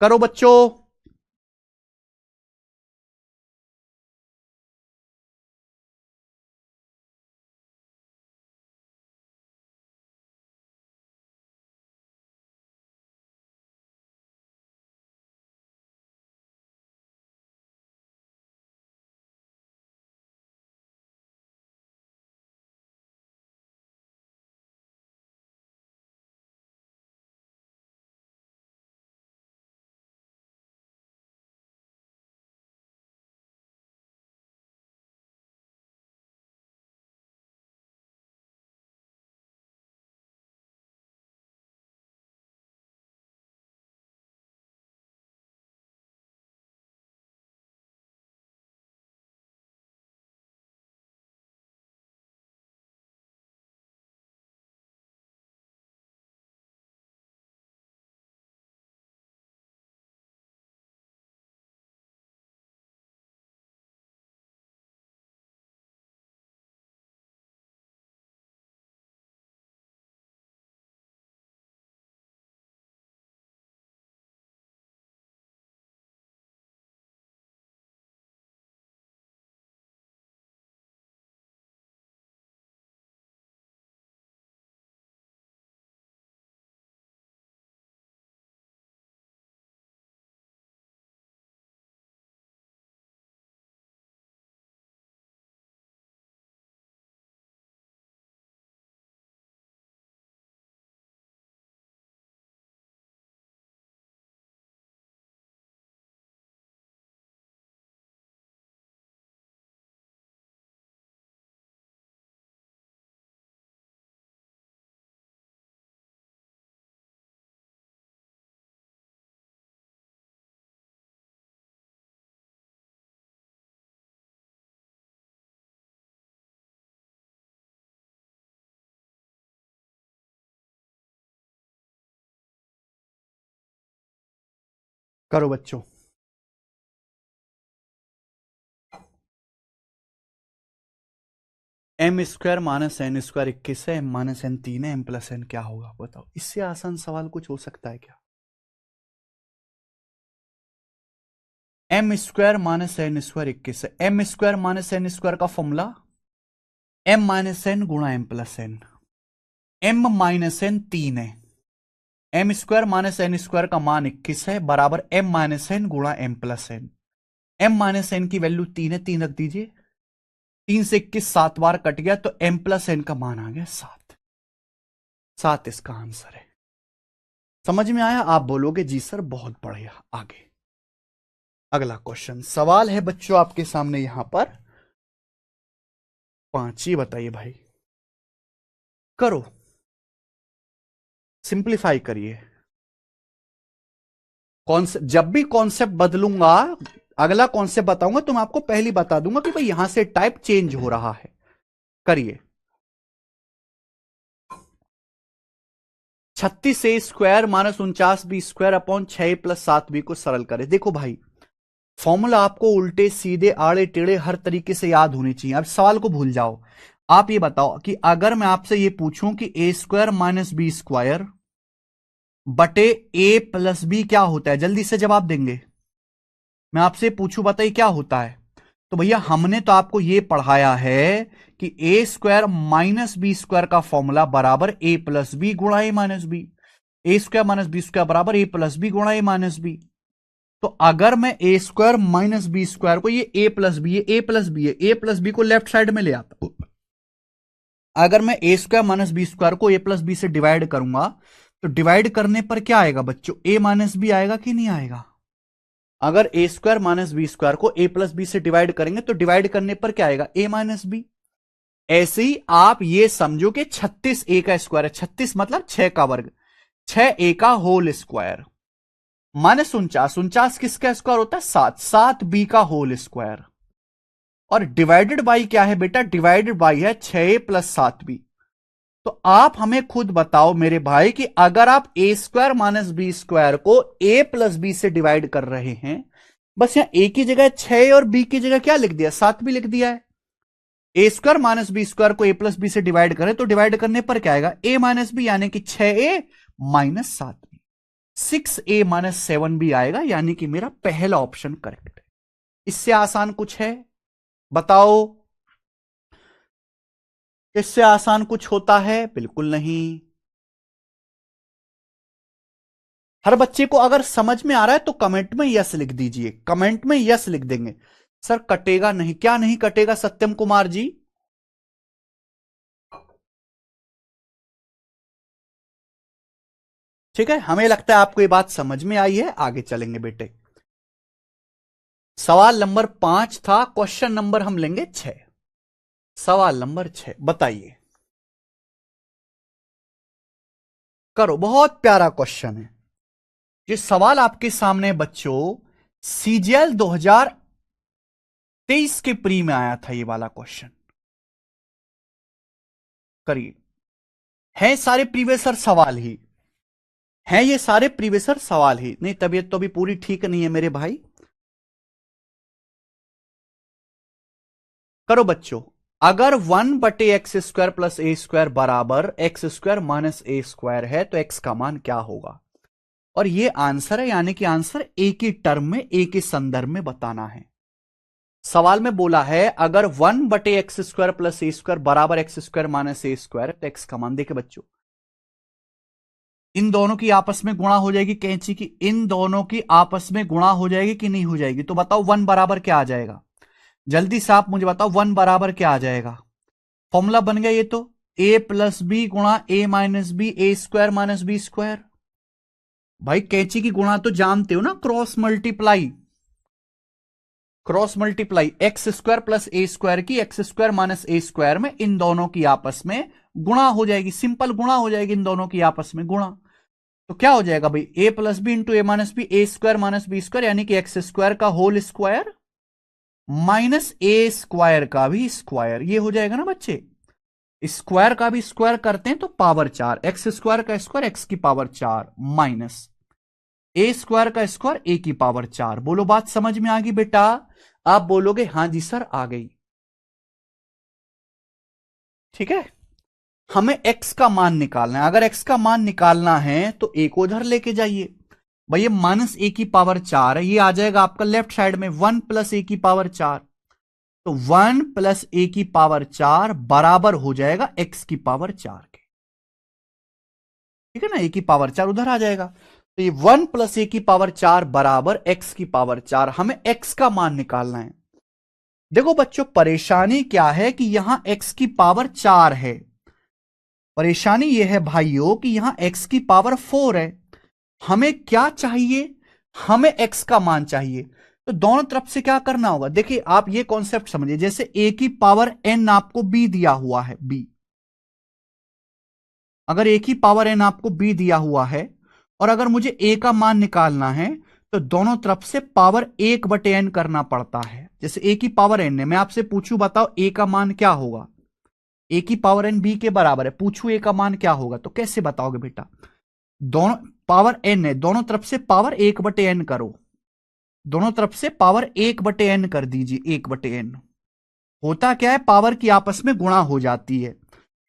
करो बच्चों। करो बच्चों। M square minus n square 21 है, एम माइनस एन 3 है, एम प्लस एन क्या होगा बताओ। इससे आसान सवाल कुछ हो सकता है क्या? M square minus n square 21 है, m square minus n square का फॉर्मूला एम माइनस एन गुणा m plus n. M minus n 3 है, m square minus n square का मान 21 है बराबर एम माइनस एन गुणा m plus n. M minus n की वैल्यू 3 है, 3 रख दीजिए, 3 से 21 7 बार कट गया तो एम प्लस एन का मान आ गया 7। 7 इसका आंसर है। समझ में आया? आप बोलोगे जी सर बहुत बढ़िया। आगे अगला क्वेश्चन सवाल है बच्चों आपके सामने यहां पर 5 ही बताइए भाई। करो, सिंप्लीफाई करिए। जब भी कॉन्सेप्ट बदलूंगा, अगला कॉन्सेप्ट बताऊंगा तो मैं आपको पहले बता दूंगा कि भाई यहां से टाइप चेंज हो रहा है। करिए। 36 a square minus 49 b square upon 6 plus 7 b को सरल करें। देखो भाई, फॉर्मूला आपको उल्टे सीधे आड़े टेढ़े हर तरीके से याद होनी चाहिए। अब सवाल को भूल जाओ। आप ये बताओ कि अगर मैं आपसे ये पूछूं कि ए स्क्वायर माइनस बी स्क्वायर बटे ए प्लस बी क्या होता है, जल्दी से जवाब देंगे। मैं आपसे पूछूं बताइए क्या होता है। तो भैया हमने तो आपको यह पढ़ाया है कि ए स्क्वायर माइनस बी स्क्वायर का फॉर्मूला बराबर ए प्लस बी गुणा a minus b. A square minus b square बराबर ए प्लस बी गुणा ए माइनस बी। तो अगर मैं ए स्क्वायर माइनस बी स्क्वायर को, ये ए प्लस बी है, ए प्लस बी है, ए प्लस बी को लेफ्ट साइड में ले आता हूं। अगर मैं ए स्क्वायर माइनस बी स्क्वायर को ए प्लस बी से डिवाइड करूंगा तो डिवाइड करने पर क्या आएगा बच्चों? ए माइनस बी आएगा कि नहीं आएगा? अगर ए स्क्वायर माइनस बी स्क्वायर को ए प्लस बी से डिवाइड करेंगे तो डिवाइड करने पर क्या आएगा? ए माइनस बी। ऐसे ही आप ये समझो कि 36 ए का स्क्वायर है, 36 मतलब 6 का वर्ग, 6 ए का होल स्क्वायर माइनस 49, 49 किसका स्क्वायर होता है? 7, 7 बी का होल स्क्वायर। और डिवाइडेड बाई क्या है बेटा? डिवाइडेड बाई है 6 प्लस 7 बी। तो आप हमें खुद बताओ मेरे भाई कि अगर आप ए स्क्वायर माइनस बी स्क्वायर को ए प्लस बी से डिवाइड कर रहे हैं, बस यहां ए की जगह 6 और बी की जगह क्या लिख दिया? 7 भी लिख दिया है। ए स्क्वायर माइनस बी स्क्वायर को ए प्लस बी से डिवाइड करें तो डिवाइड करने पर क्या आएगा? ए माइनस बी, यानी कि 6a minus 7b। 6a minus 7b आएगा, यानी कि मेरा पहला ऑप्शन करेक्ट है। इससे आसान कुछ है बताओ? इससे आसान कुछ होता है? बिल्कुल नहीं। हर बच्चे को अगर समझ में आ रहा है तो कमेंट में यस लिख दीजिए, कमेंट में यस लिख देंगे। सर कटेगा नहीं, क्या नहीं कटेगा सत्यम कुमार जी? ठीक है, हमें लगता है आपको ये बात समझ में आई है। आगे चलेंगे बेटे। सवाल नंबर 5 था, क्वेश्चन नंबर हम लेंगे 6। सवाल नंबर 6 बताइए। करो, बहुत प्यारा क्वेश्चन है। ये सवाल आपके सामने बच्चों सीजीएल 2023 के प्री में आया था, ये वाला क्वेश्चन। करिए। हैं सारे प्रीवियसर सवाल ही हैं, ये सारे प्रीवियसर सवाल ही। नहीं, तबीयत तो अभी पूरी ठीक नहीं है मेरे भाई। करो बच्चों। अगर 1/x² प्लस ए स्क्वायर बराबर x² माइनस ए स्क्वायर है तो x का मान क्या होगा? और ये आंसर है, यानी कि आंसर ए की टर्म में, ए के संदर्भ में बताना है। सवाल में बोला है अगर 1/x² प्लस ए स्क्वायर बराबर x² माइनस ए स्क्वायर तो x का मान। देखे बच्चों, इन दोनों की आपस में गुणा हो जाएगी, कैंची की इन दोनों की आपस में गुणा हो जाएगी कि नहीं हो जाएगी? तो बताओ 1 बराबर क्या आ जाएगा? जल्दी से आप मुझे बताओ 1 बराबर क्या आ जाएगा? फॉर्मूला बन गया ये तो, a प्लस बी गुणा a minus b, a square minus b square. भाई कैंची की गुणा तो जानते हो ना, cross multiply. Cross multiply x square plus a square की x square minus a square में इन दोनों की आपस में गुणा हो जाएगी, सिंपल गुणा हो जाएगी, इन दोनों की आपस में गुणा। तो क्या हो जाएगा भाई? A plus b into A minus b, a square minus b square, यानी कि एक्स स्क्वायर का whole square minus a square का भी स्क्वायर। ये हो जाएगा ना बच्चे, स्क्वायर का भी स्क्वायर करते हैं तो पावर 4, एक्स स्क्वायर का स्क्वायर एक्स की पावर 4 माइनस ए स्क्वायर का स्क्वायर ए की पावर 4। बोलो बात समझ में आ गई बेटा? आप बोलोगे हां जी सर आ गई। ठीक है, हमें x का मान निकालना है। अगर x का मान निकालना है तो a को उधर लेके जाइए। भाई ये माइनस a की पावर 4 है, ये आ जाएगा आपका लेफ्ट साइड में 1 प्लस a की पावर 4। तो 1 प्लस a की पावर 4 बराबर हो जाएगा x की पावर 4 के। ठीक है ना, a की पावर 4 उधर आ जाएगा। तो ये 1 प्लस a की पावर 4 बराबर x की पावर 4। हमें x का मान निकालना है। देखो बच्चों, परेशानी क्या है कि यहां x की पावर 4 है। परेशानी यह है भाइयों कि यहां x की पावर 4 है। हमें क्या चाहिए? हमें x का मान चाहिए। तो दोनों तरफ से क्या करना होगा? देखिए आप ये कॉन्सेप्ट समझिए, जैसे a की पावर n आपको b दिया हुआ है, b। अगर a की पावर n आपको b दिया हुआ है और अगर मुझे a का मान निकालना है तो दोनों तरफ से पावर 1/n करना पड़ता है। जैसे a की पावर n है, मैं आपसे पूछूं बताओ a का मान क्या होगा? a की पावर n b के बराबर है, पूछूं a का मान क्या होगा? तो कैसे बताओगे बेटा? दोनों पावर n है, दोनों तरफ से पावर 1/n करो, दोनों तरफ से पावर 1/n कर दीजिए। 1/n होता क्या है? पावर की आपस में गुणा हो जाती है।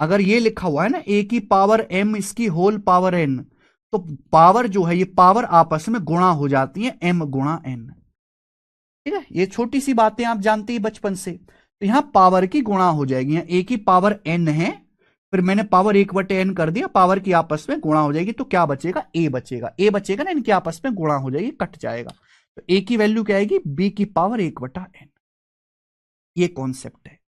अगर ये लिखा हुआ है ना a की पावर m इसकी होल पावर n, तो पावर जो है ये पावर आपस में गुणा हो जाती है, m गुणा n। ठीक है, ये छोटी सी बातें आप जानते ही बचपन से। तो यहां पावर की गुणा हो जाएगी, यहां a की पावर n है, फिर मैंने पावर 1/n कर दिया, पावर की आपस में गुणा हो जाएगी, तो क्या बचेगा? a बचेगा। a बचेगा ना, इनकी आपस में गुणा हो जाएगी, कट जाएगा। तो a की वैल्यू क्या आएगी? b की पावर 1/n। ये कॉन्सेप्ट है।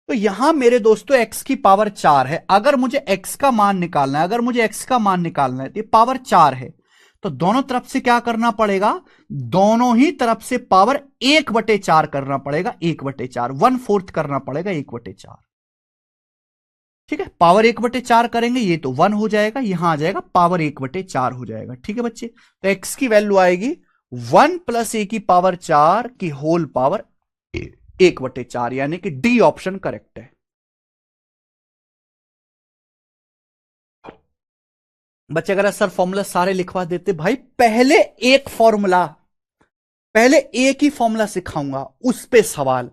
तो यहां मेरे दोस्तों x की पावर 4 है। अगर मुझे x का मान निकालना है, अगर मुझे x का मान निकालना है तो ये पावर 4 है, तो दोनों तरफ से क्या करना पड़ेगा? दोनों ही तरफ से पावर 1/4 करना पड़ेगा। 1/4 1/4 करना पड़ेगा 1/4। ठीक है, पावर 1/4 करेंगे, ये तो 1 हो जाएगा, यहां आ जाएगा पावर 1/4 हो जाएगा। ठीक है बच्चे, तो x की वैल्यू आएगी 1 प्लस a की पावर 4 की होल पावर 1/4, यानी कि डी ऑप्शन करेक्ट है। बच्चे अगर सर फॉर्मूला सारे लिखवा देते भाई, पहले एक फॉर्मूला, पहले एक ही फॉर्मूला सिखाऊंगा, उस पे सवाल,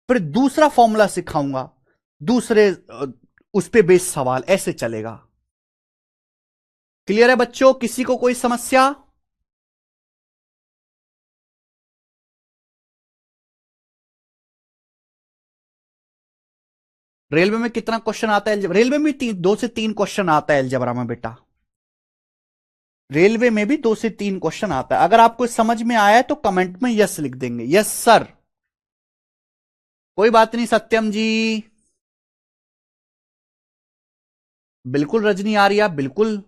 फिर दूसरा फॉर्मूला सिखाऊंगा, दूसरे उस पे बेस सवाल, ऐसे चलेगा। क्लियर है बच्चों? किसी को कोई समस्या? रेलवे में कितना क्वेश्चन आता है? रेलवे में 2 से 3 क्वेश्चन आता है अलजेब्रा में बेटा। रेलवे में भी 2 से 3 क्वेश्चन आता है। अगर आपको समझ में आया है तो कमेंट में यस लिख देंगे, यस सर। कोई बात नहीं सत्यम जी, बिल्कुल रजनी आर्या, बिल्कुल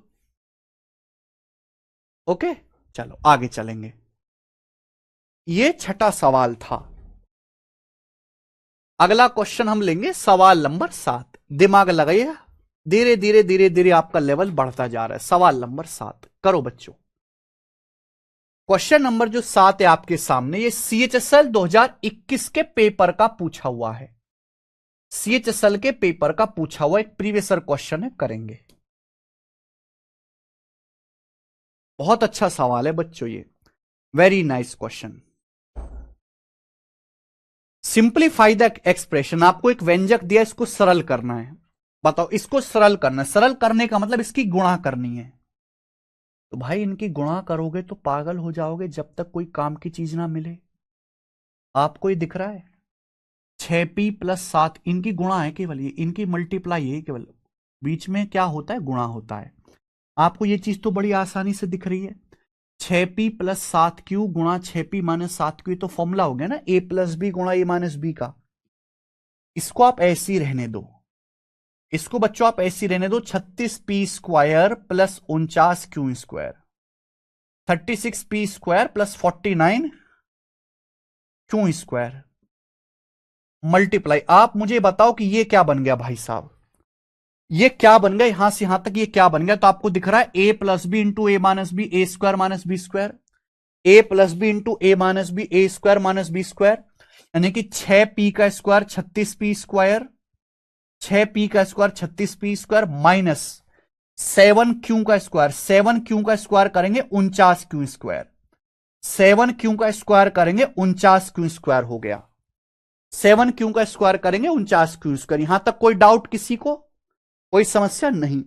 ओके। चलो आगे चलेंगे। ये छठा सवाल था। अगला क्वेश्चन हम लेंगे सवाल नंबर 7। दिमाग लगाइए, धीरे धीरे धीरे धीरे आपका लेवल बढ़ता जा रहा है। सवाल नंबर 7 करो बच्चों। क्वेश्चन नंबर जो 7 है आपके सामने, ये CHSL 2021 के पेपर का पूछा हुआ है। CHSL के पेपर का पूछा हुआ एक प्रीवियस क्वेश्चन है, करेंगे। बहुत अच्छा सवाल है बच्चों ये, very nice question. Simplify the expression, आपको एक व्यंजक दिया, इसको सरल करना है। बताओ, इसको सरल करना है। सरल करने का मतलब इसकी गुणा करनी है। तो भाई इनकी गुणा करोगे तो पागल हो जाओगे जब तक कोई काम की चीज ना मिले। आपको ये दिख रहा है 6p + 7, इनकी गुणा है केवल, ये इनकी मल्टीप्लाई है केवल, बीच में क्या होता है? गुणा होता है। आपको ये चीज तो बड़ी आसानी से दिख रही है। 6p + 7q गुणा 6p - 7q, तो फॉर्मूला हो गया ना a + b गुणा a - b का। इसको आप ऐसे ही रहने दो, इसको बच्चों आप ऐसे ही रहने दो। 36p² + 49q², 36p² + 49q², multiply. आप मुझे बताओ कि ये क्या बन गया भाई साहब? ये क्या बन गया? यहां से यहां तक ये क्या बन गया? तो आपको दिख रहा है a + b × a - b, a² - b², a + b × a - b, a² - b², यानी कि 6p² 36p², 6p² 36p² minus 7q², 7q² करेंगे 49q², 7q² करेंगे 49q² हो गया। 7 क्यू का स्क्वायर करेंगे 49 क्यू स्क्वायर। यहां तक कोई डाउट किसी को, कोई समस्या नहीं।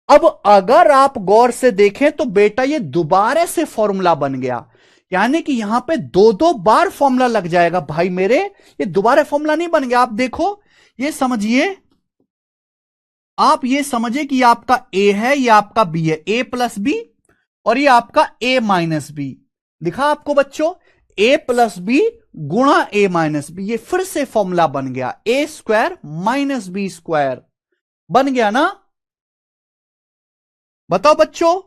अब अगर आप गौर से देखें तो बेटा ये दोबारा से फॉर्मूला बन गया, यानी कि यहां पे दो दो बार फॉर्मूला लग जाएगा भाई मेरे। ये दोबारा फॉर्मूला नहीं बन गया, आप देखो, ये समझिए, आप ये समझिए कि ये आपका ए है, ये आपका बी है, ए प्लस बी, और ये आपका ए माइनस बी। दिखा आपको बच्चों, ए प्लस बी गुणा ए माइनस बी, ये फिर से फॉर्मूला बन गया, ए स्क्वायर माइनस बी स्क्वायर बन गया ना। बताओ बच्चों,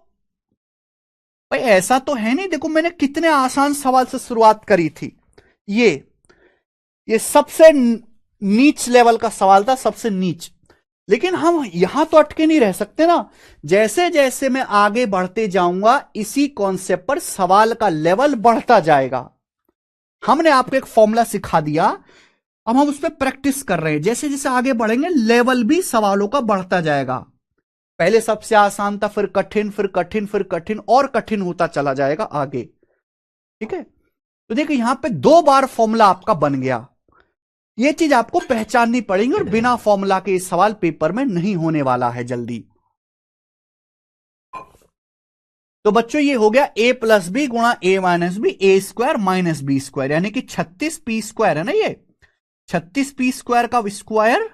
भाई ऐसा तो है नहीं, देखो मैंने कितने आसान सवाल से शुरुआत करी थी। ये सबसे नीच लेवल का सवाल था, सबसे नीच। लेकिन हम यहां तो अटके नहीं रह सकते ना, जैसे जैसे मैं आगे बढ़ते जाऊंगा इसी कॉन्सेप्ट पर सवाल का लेवल बढ़ता जाएगा। हमने आपको एक फॉर्मूला सिखा दिया, अब हम उस पर प्रैक्टिस कर रहे हैं, जैसे जैसे आगे बढ़ेंगे लेवल भी सवालों का बढ़ता जाएगा। पहले सबसे आसान था, फिर कठिन, फिर कठिन, फिर कठिन, और कठिन होता चला जाएगा आगे। ठीक है, तो देखिए यहां पे 2 बार फॉर्मूला आपका बन गया, ये चीज आपको पहचाननी पड़ेगी, और बिना फॉर्मूला के इस सवाल पेपर में नहीं होने वाला है जल्दी। तो बच्चों ये हो गया ए प्लस बी गुणा a minus b, a square minus b square, यानी कि 36 पी स्क्वायर है ना, ये 36 पी स्क्वायर का स्क्वायर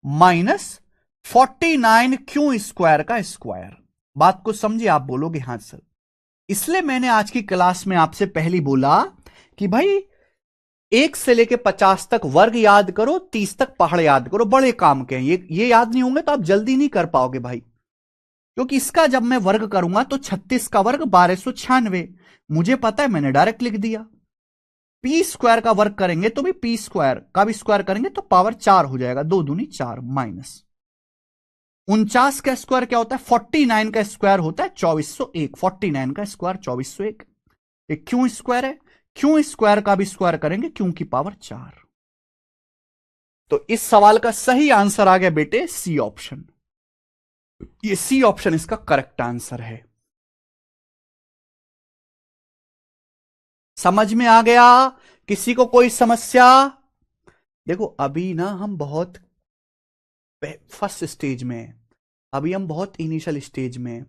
माइनस 49 क्यू स्क्वायर का स्क्वायर। बात को समझिए, आप बोलोगे हां सर। इसलिए मैंने आज की क्लास में आपसे पहली बोला कि भाई 1 से लेके 50 तक वर्ग याद करो, 30 तक पहाड़ याद करो, बड़े काम के हैं ये याद नहीं होंगे तो आप जल्दी नहीं कर पाओगे भाई। क्योंकि इसका जब मैं वर्ग करूंगा तो 36 का वर्ग 1296, मुझे पता है, मैंने डायरेक्ट लिख दिया। पी स्क्वायर का वर्ग करेंगे तो भी पी स्क्वायर का भी स्क्वायर करेंगे तो पावर 4 हो जाएगा, 2 दूनी 4, माइनस 49 का स्क्वायर क्या होता है, 49 का स्क्वायर होता है 2401, 49 का स्क्वायर 2401। एक क्यों स्क्वायर है, क्यों स्क्वायर का भी स्क्वायर करेंगे क्यों की पावर 4। तो इस सवाल का सही आंसर आ गया बेटे सी ऑप्शन, ये सी ऑप्शन इसका करेक्ट आंसर है। समझ में आ गया किसी को कोई समस्या? देखो अभी ना हम बहुत फर्स्ट स्टेज में हैं, अभी हम बहुत इनिशियल स्टेज में हैं,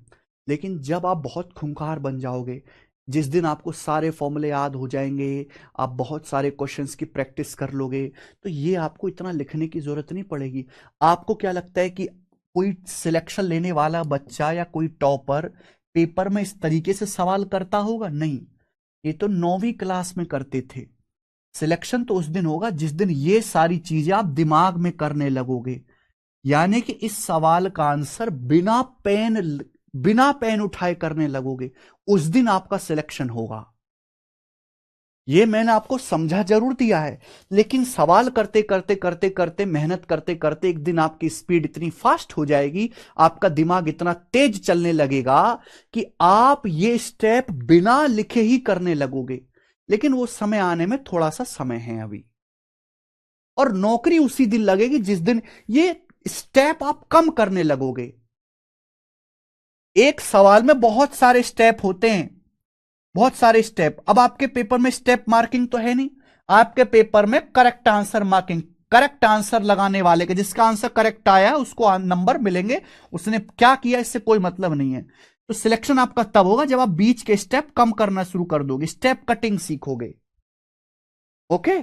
लेकिन जब आप बहुत खूंखार बन जाओगे, जिस दिन आपको सारे फॉर्मूले याद हो जाएंगे, आप बहुत सारे क्वेश्चंस की प्रैक्टिस कर लोगे, तो ये आपको इतना लिखने की जरूरत नहीं पड़ेगी। आपको क्या लगता है कि कोई सिलेक्शन लेने वाला बच्चा या कोई टॉपर पेपर में इस तरीके से सवाल करता होगा? नहीं, ये तो 9वीं क्लास में करते थे। सिलेक्शन तो उस दिन होगा जिस दिन ये सारी चीजें आप दिमाग में करने लगोगे, यानी कि इस सवाल का आंसर बिना पेन उठाए करने लगोगे, उस दिन आपका सिलेक्शन होगा। ये मैंने आपको समझा जरूर दिया है, लेकिन सवाल करते करते करते करते मेहनत करते करते एक दिन आपकी स्पीड इतनी फास्ट हो जाएगी, आपका दिमाग इतना तेज चलने लगेगा कि आप ये स्टेप बिना लिखे ही करने लगोगे। लेकिन वो समय आने में थोड़ा सा समय है अभी, और नौकरी उसी दिन लगेगी जिस दिन ये स्टेप आप कम करने लगोगे। एक सवाल में बहुत सारे स्टेप होते हैं, बहुत सारे स्टेप। अब आपके पेपर में स्टेप मार्किंग तो है नहीं, आपके पेपर में correct answer marking, correct answer लगाने वाले के जिसका आंसर करेक्ट आया उसको नंबर मिलेंगे, उसने क्या किया इससे कोई मतलब नहीं है। तो सिलेक्शन आपका तब होगा जब आप बीच के स्टेप कम करना शुरू कर दोगे, स्टेप कटिंग सीखोगे। ओके,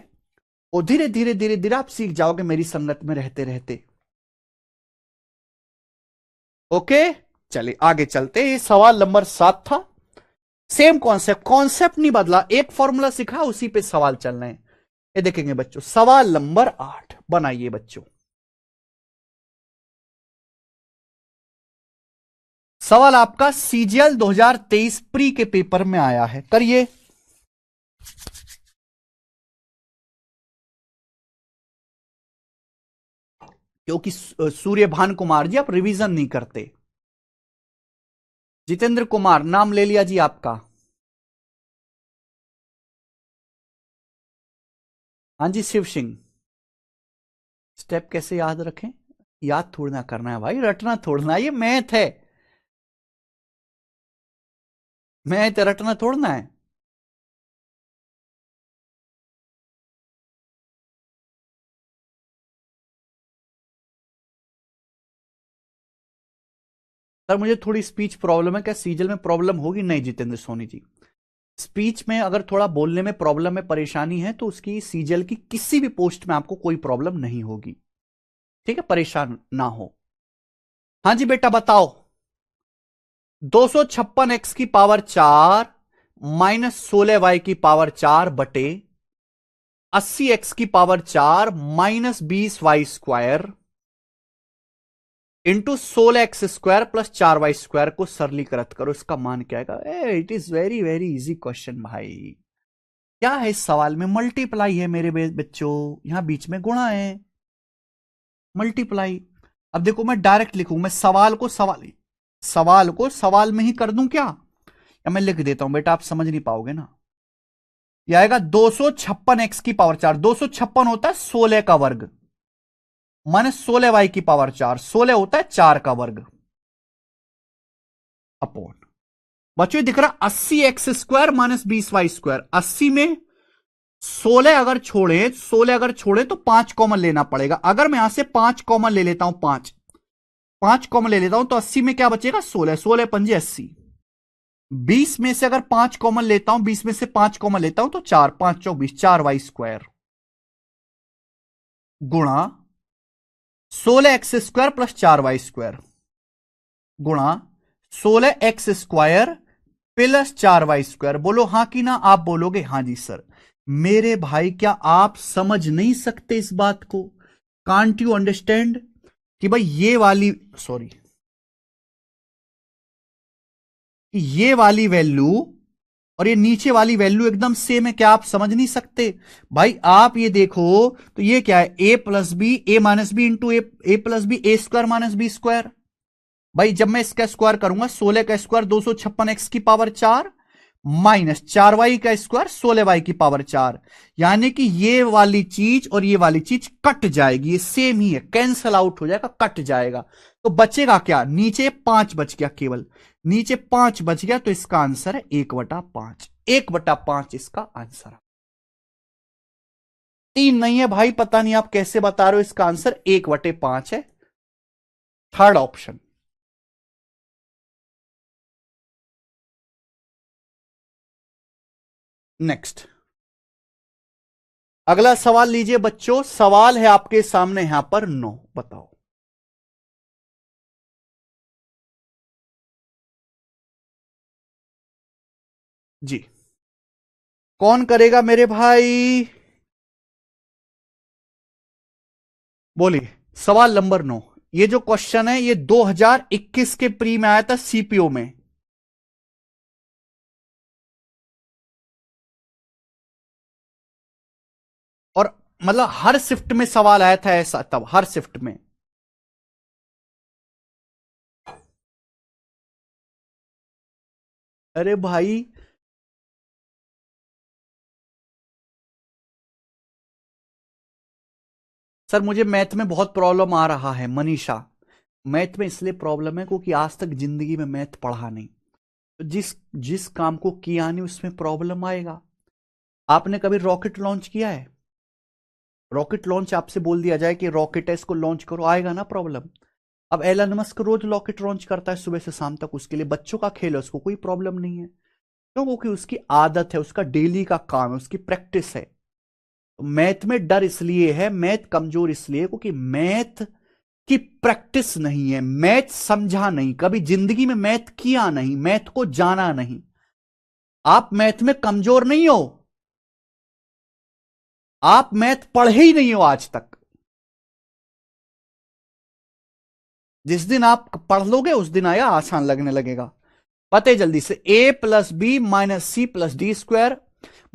और धीरे धीरे धीरे धीरे आप सीख जाओगे मेरी संगत में रहते रहते। ओके, चलिए आगे चलते। ये सवाल नंबर 7 था, सेम कॉन्सेप्ट, कॉन्सेप्ट नहीं बदला, एक फॉर्मूला सीखा उसी पे सवाल चल रहे हैं। ये देखेंगे बच्चों, सवाल नंबर 8 बनाइए बच्चों। सवाल आपका सीजीएल 2023 प्री के पेपर में आया है, करिए। क्योंकि सूर्य भान कुमार जी आप रिवीजन नहीं करते। जितेंद्र कुमार नाम ले लिया जी आपका। हाँ जी शिव सिंह। स्टेप कैसे याद रखें, याद थोड़ा ना करना है भाई, रटना थोड़ना, ये मैथ है, मैथ रटना थोड़ना है। सर मुझे थोड़ी स्पीच प्रॉब्लम है, क्या सीजल में प्रॉब्लम होगी? नहीं जितेंद्र सोनी जी, स्पीच में अगर थोड़ा बोलने में प्रॉब्लम है, परेशानी है, तो उसकी सीजल की किसी भी पोस्ट में आपको कोई प्रॉब्लम नहीं होगी। ठीक है, परेशान ना हो। हाँ जी बेटा बताओ। 256 की पावर 4 माइनस 16 y की पावर 4 बटे 80 x की power 4 minus 20 y² into 16 x² plus 4 y² को सरलीकृत करो, इसका मान क्या आएगा? It is very very easy question भाई। क्या है इस सवाल में? मल्टीप्लाई है मेरे बच्चों, यहां बीच में गुणा है, मल्टीप्लाई। अब देखो मैं डायरेक्ट लिखूं, मैं सवाल को सवाल में ही कर दूं क्या, या मैं लिख देता हूं? बेटा आप समझ नहीं पाओगे ना। यह आएगा 256 x की पावर 4, 256 होता है 16 का वर्ग, माइनस 16 y की पावर 4, 16 होता है 4 का वर्ग, अपॉन बच्चों दिख रहा 80 x² माइनस 20 y²। 80 में 16 अगर छोड़े तो 5 कॉमन लेना पड़ेगा। अगर मैं यहां से 5 कॉमन ले लेता हूं, 5 कॉमन ले लेता हूं, तो 80 में क्या बचेगा? 16, 16 पंजे 80। 20 में से अगर 5 कॉमन लेता हूं, 20 में से 5 कॉमन लेता हूं तो 4, 5 चौक 20, 4y² गुणा 16 x² प्लस 4y² गुणा 16 x² प्लस 4y²। बोलो हां कि ना? आप बोलोगे हां जी सर। मेरे भाई क्या आप समझ नहीं सकते इस बात को? कांट यू अंडरस्टैंड कि भाई ये वाली वैल्यू और ये नीचे वाली वैल्यू एकदम सेम है, क्या आप समझ नहीं सकते? भाई आप ये देखो तो ये क्या है? a plus b, a minus b into a plus b, a² minus b²। भाई जब मैं इसका स्क्वायर करूंगा, 16 का स्क्वायर 256 x की पावर 4 माइनस 4y का स्क्वायर 16y की पावर 4, यानी कि ये वाली चीज और ये वाली चीज कट जाएगी, ये सेम ही है, कैंसल आउट हो जाएगा, कट जाएगा। तो बचेगा क्या? नीचे 5 बच गया, केवल नीचे 5 बच गया, तो इसका आंसर है 1/5। 1/5 इसका आंसर है, 3 नहीं है भाई। पता नहीं आप कैसे बता रहे हो, इसका आंसर 1/5 है, थर्ड ऑप्शन। नेक्स्ट अगला सवाल लीजिए बच्चों, सवाल है आपके सामने यहां पर 9, बताओ। जी कौन करेगा मेरे भाई? बोलिए। सवाल नंबर 9। ये जो क्वेश्चन है ये 2021 के प्री में आया था, सीपीओ में। और मतलब हर शिफ्ट में सवाल आया था ऐसा, तब हर शिफ्ट में। अरे भाई सर मुझे मैथ में बहुत प्रॉब्लम आ रहा है मनीषा। मैथ में इसलिए प्रॉब्लम है क्योंकि आज तक जिंदगी में मैथ पढ़ा नहीं, तो जिस जिस काम को किया नहीं उसमें प्रॉब्लम आएगा। आपने कभी रॉकेट लॉन्च किया है? रॉकेट लॉन्च आपसे बोल दिया जाए कि रॉकेट है इसको लॉन्च करो, आएगा ना प्रॉब्लम? अब एलन मस्क रोज रॉकेट लॉन्च करता है सुबह से शाम तक, उसके लिए बच्चों का खेल है, उसको कोई प्रॉब्लम नहीं है, क्यों? क्योंकि उसकी आदत है, उसका डेली का काम है, उसकी प्रैक्टिस है। तो मैथ में डर इसलिए है, मैथ कमजोर इसलिए क्योंकि मैथ की प्रैक्टिस नहीं है, मैथ समझा नहीं, कभी जिंदगी में मैथ किया नहीं, मैथ को जाना नहीं। आप मैथ में कमजोर नहीं हो, आप मैथ पढ़े ही नहीं हो आज तक। जिस दिन आप पढ़ लोगे उस दिन आया आसान लगने लगेगा। पते जल्दी से, a plus b minus c plus d square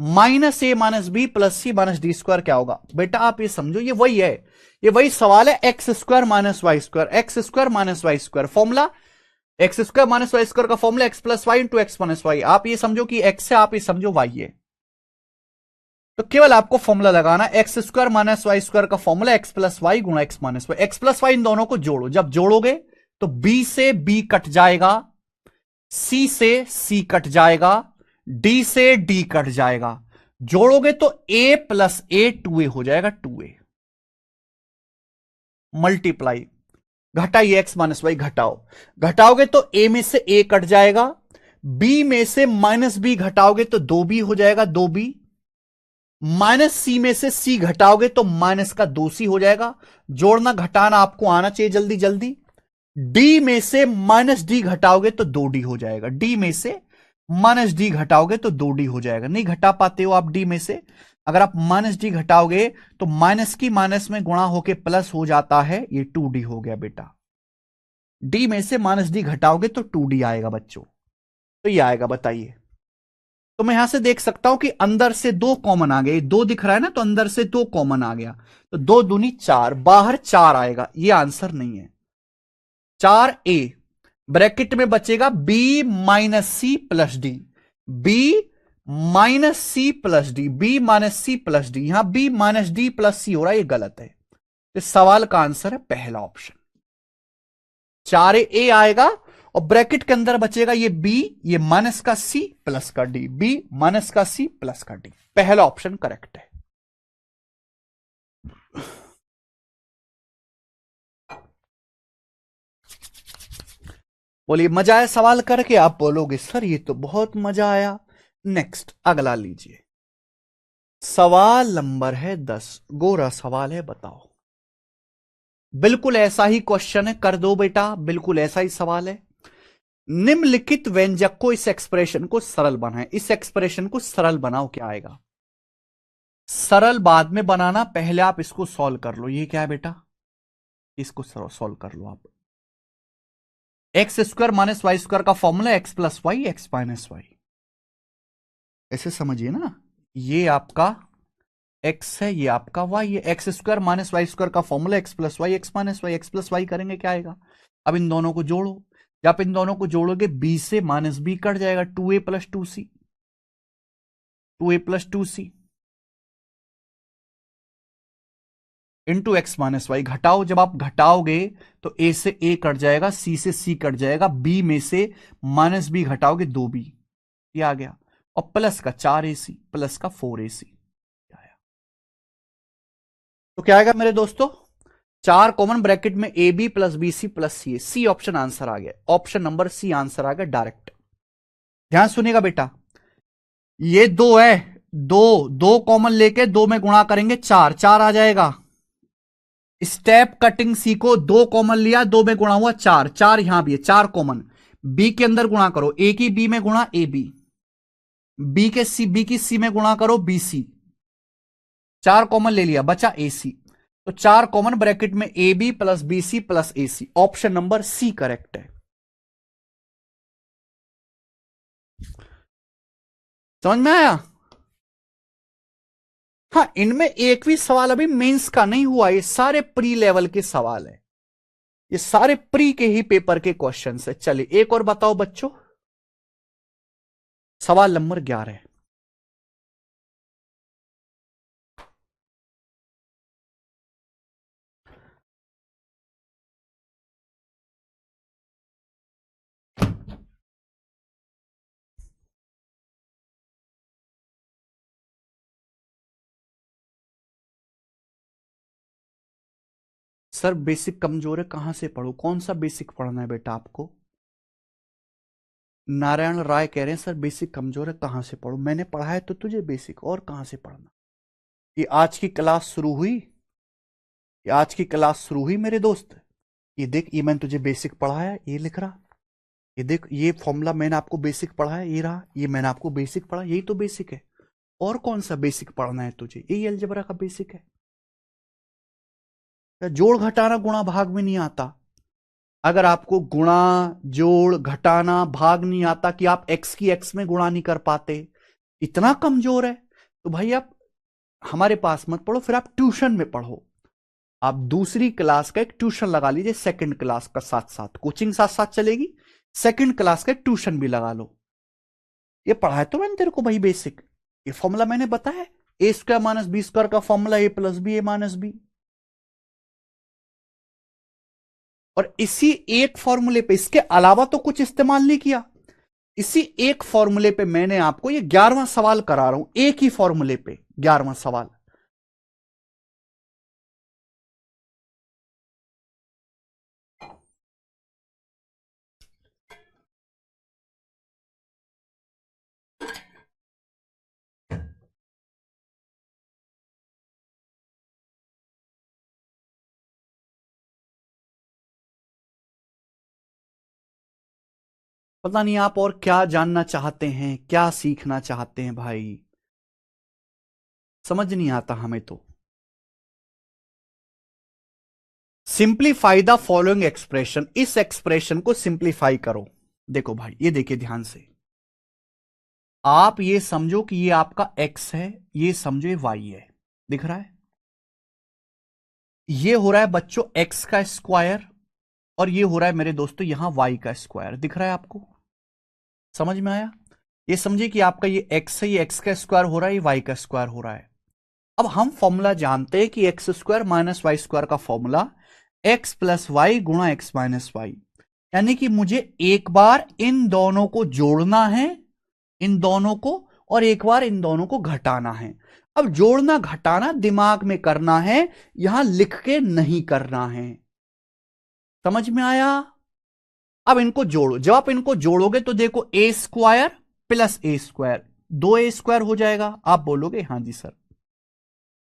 minus a minus b plus c minus d square क्या होगा? बेटा आप ये समझो, ये वही है, ये वही सवाल है, x² minus y square, x² minus y square formula, x² minus y square का formula x plus y into x minus y. आप ये समझो कि x है, आप ये समझो y है, तो केवल आपको फॉर्मूला लगाना, x² माइनस वाई स्क्वायर का फॉर्मूला x प्लस वाई गुणा x minus y, x plus y इन दोनों को जोड़ो, जब जोड़ोगे तो b से b कट जाएगा, c से c कट जाएगा, d से d कट जाएगा, जोड़ोगे तो a प्लस a 2a हो जाएगा, 2a मल्टीप्लाई। घटाइए, एक्स माइनस वाई घटाओ, घटाओगे तो ए में से ए कट जाएगा, बी में से माइनस बी घटाओगे तो दो बी हो जाएगा, दो बी, माइनस सी में से सी घटाओगे तो माइनस का दो सी हो जाएगा। जोड़ना घटाना आपको आना चाहिए जल्दी जल्दी। डी में से माइनस डी घटाओगे तो दो डी हो जाएगा, डी में से माइनस डी घटाओगे तो दो डी हो जाएगा। नहीं घटा पाते हो आप डी में से, अगर आप माइनस डी घटाओगे तो माइनस की माइनस में गुणा होके प्लस हो जाता है, ये टू डी हो गया बेटा। डी में से माइनस डी घटाओगे तो टू डी आएगा बच्चों, तो ये आएगा, बताइए। तो मैं यहां से देख सकता हूं कि अंदर से दो कॉमन आ गए, दो दिख रहा है ना, तो अंदर से दो कॉमन आ गया, तो दो दूनी चार, बाहर चार आएगा, ये आंसर नहीं है। चार ए, ब्रैकेट में बचेगा b minus c plus d, b minus c plus d, b minus c plus d, यहां b minus d plus c हो रहा है, ये गलत है। इस सवाल का आंसर है पहला ऑप्शन, चार ए आएगा और ब्रैकेट के अंदर बचेगा ये बी, ये माइनस का सी प्लस का डी, बी माइनस का सी प्लस का डी, पहला ऑप्शन करेक्ट है। बोलिए मजा आया सवाल करके, आप बोलोगे सर ये तो बहुत मजा आया। नेक्स्ट अगला लीजिए, सवाल नंबर है 10, गोरा सवाल है, बताओ। बिल्कुल ऐसा ही क्वेश्चन है, कर दो बेटा, बिल्कुल ऐसा ही सवाल है। निम्नलिखित व्यंजक को, इस एक्सप्रेशन को सरल बनाएं, इस एक्सप्रेशन को सरल बनाओ, क्या आएगा? सरल बाद में बनाना, पहले आप इसको सॉल्व कर लो। ये क्या है बेटा? इसको सॉल्व कर लो आप। X square minus y square का formula x plus y x minus y, ऐसे समझिए ना, ये आपका एक्स है, ये आपका वाई है। X square minus y square का formula x plus y x minus y, x plus y करेंगे क्या आएगा? अब इन दोनों को जोड़ो, जब आप इन दोनों को जोड़ोगे बी से माइनस बी कट जाएगा, two a plus two c, two a plus two c into x minus y. घटाओ, जब आप घटाओगे तो ए से ए कट जाएगा, सी से सी कट जाएगा, बी में से माइनस बी घटाओगे दो बी, ये आ गया, और प्लस का चार ए सी प्लस का फोर ए सी आया। तो क्या आएगा मेरे दोस्तों? चार कॉमन ब्रैकेट में a b plus b c plus c, c option answer आ गया, ऑप्शन नंबर सी आंसर आ गया डायरेक्ट। ध्यान सुनिएगा बेटा, ये दो है, दो दो कॉमन लेके दो में गुणा करेंगे, चार चार आ जाएगा। स्टेप कटिंग सी को दो कॉमन लिया, दो में गुणा हुआ चार, चार यहां भी है, चार कॉमन, बी के अंदर गुणा करो, ए की बी में गुणा ए बी, बी के सी, बी की सी में गुणा करो बी सी, चार कॉमन ले लिया, बचा ए सी, तो चार कॉमन ब्रैकेट में a b plus b c plus a c, option number c correct है। समझ में आया? हाँ, इनमें एक भी सवाल अभी मेंस का नहीं हुआ, ये सारे प्री लेवल के सवाल है, ये सारे प्री के ही पेपर के क्वेश्चन है। चलिए एक और बताओ बच्चों, सवाल नंबर 11। सर बेसिक कमजोर है, कहां से पढ़ू? कौन सा बेसिक पढ़ना है बेटा आपको? नारायण राय कह रहे हैं सर बेसिक कमजोर है, कहां से पढ़ू? मैंने पढ़ा है तो तुझे बेसिक, और कहां से पढ़ना? ये आज की क्लास शुरू हुई, ये आज की क्लास शुरू हुई मेरे दोस्त। ये देख, ये मैंने तुझे बेसिक पढ़ाया, ये लिख रहा, ये देख, ये फॉर्मूला मैंने आपको बेसिक पढ़ाया, ये रहा, ये मैंने आपको बेसिक पढ़ा, यही तो बेसिक है। और कौन सा बेसिक पढ़ना है तुझे? यही अलजेब्रा का बेसिक है। जोड़ घटाना गुणा भाग में नहीं आता। अगर आपको गुणा जोड़ घटाना भाग नहीं आता, कि आप एक्स की एक्स में गुणा नहीं कर पाते, इतना कमजोर है, तो भाई आप हमारे पास मत पढ़ो, फिर आप ट्यूशन में पढ़ो। आप दूसरी क्लास का एक ट्यूशन लगा लीजिए, सेकंड क्लास का साथ साथ, कोचिंग साथ साथ चलेगी, सेकंड क्लास का ट्यूशन भी लगा लो। ये पढ़ाया तो मैंने तेरे को भाई बेसिक, ये फॉर्मूला मैंने बताया, a square minus b square का formula a plus b a minus B. और इसी एक फॉर्मूले पे, इसके अलावा तो कुछ इस्तेमाल नहीं किया, इसी एक फॉर्मूले पे मैंने आपको ये 11वां सवाल करा रहा हूं, एक ही फॉर्मूले पे 11वां सवाल। पता नहीं आप और क्या जानना चाहते हैं, क्या सीखना चाहते हैं भाई, समझ नहीं आता हमें तो। सिंप्लीफाई द फॉलोइंग एक्सप्रेशन, इस एक्सप्रेशन को सिंप्लीफाई करो। देखो भाई, ये देखिए ध्यान से, आप ये समझो कि ये आपका x है, ये समझो ये y है, दिख रहा है? ये हो रहा है बच्चों x का स्क्वायर, और ये हो रहा है मेरे दोस्तों यहां y का स्क्वायर, दिख रहा है आपको? समझ में आया? ये समझिए कि आपका ये x है, ये x का स्क्वायर हो रहा है, ये y का स्क्वायर हो रहा है। अब हम फॉर्मूला जानते हैं कि x square minus y square का फॉर्मूला x प्लस वाई गुणा एक्स माइनस वाई, यानी कि मुझे एक बार इन दोनों को जोड़ना है, इन दोनों को, और एक बार इन दोनों को घटाना है। अब जोड़ना घटाना दिमाग में करना है, यहां लिख के नहीं करना है। समझ में आया? अब इनको जोड़ो, जब आप इनको जोड़ोगे तो देखो ए स्क्वायर प्लस ए स्क्वायर, दो ए स्क्वायर हो जाएगा। आप बोलोगे हां जी सर।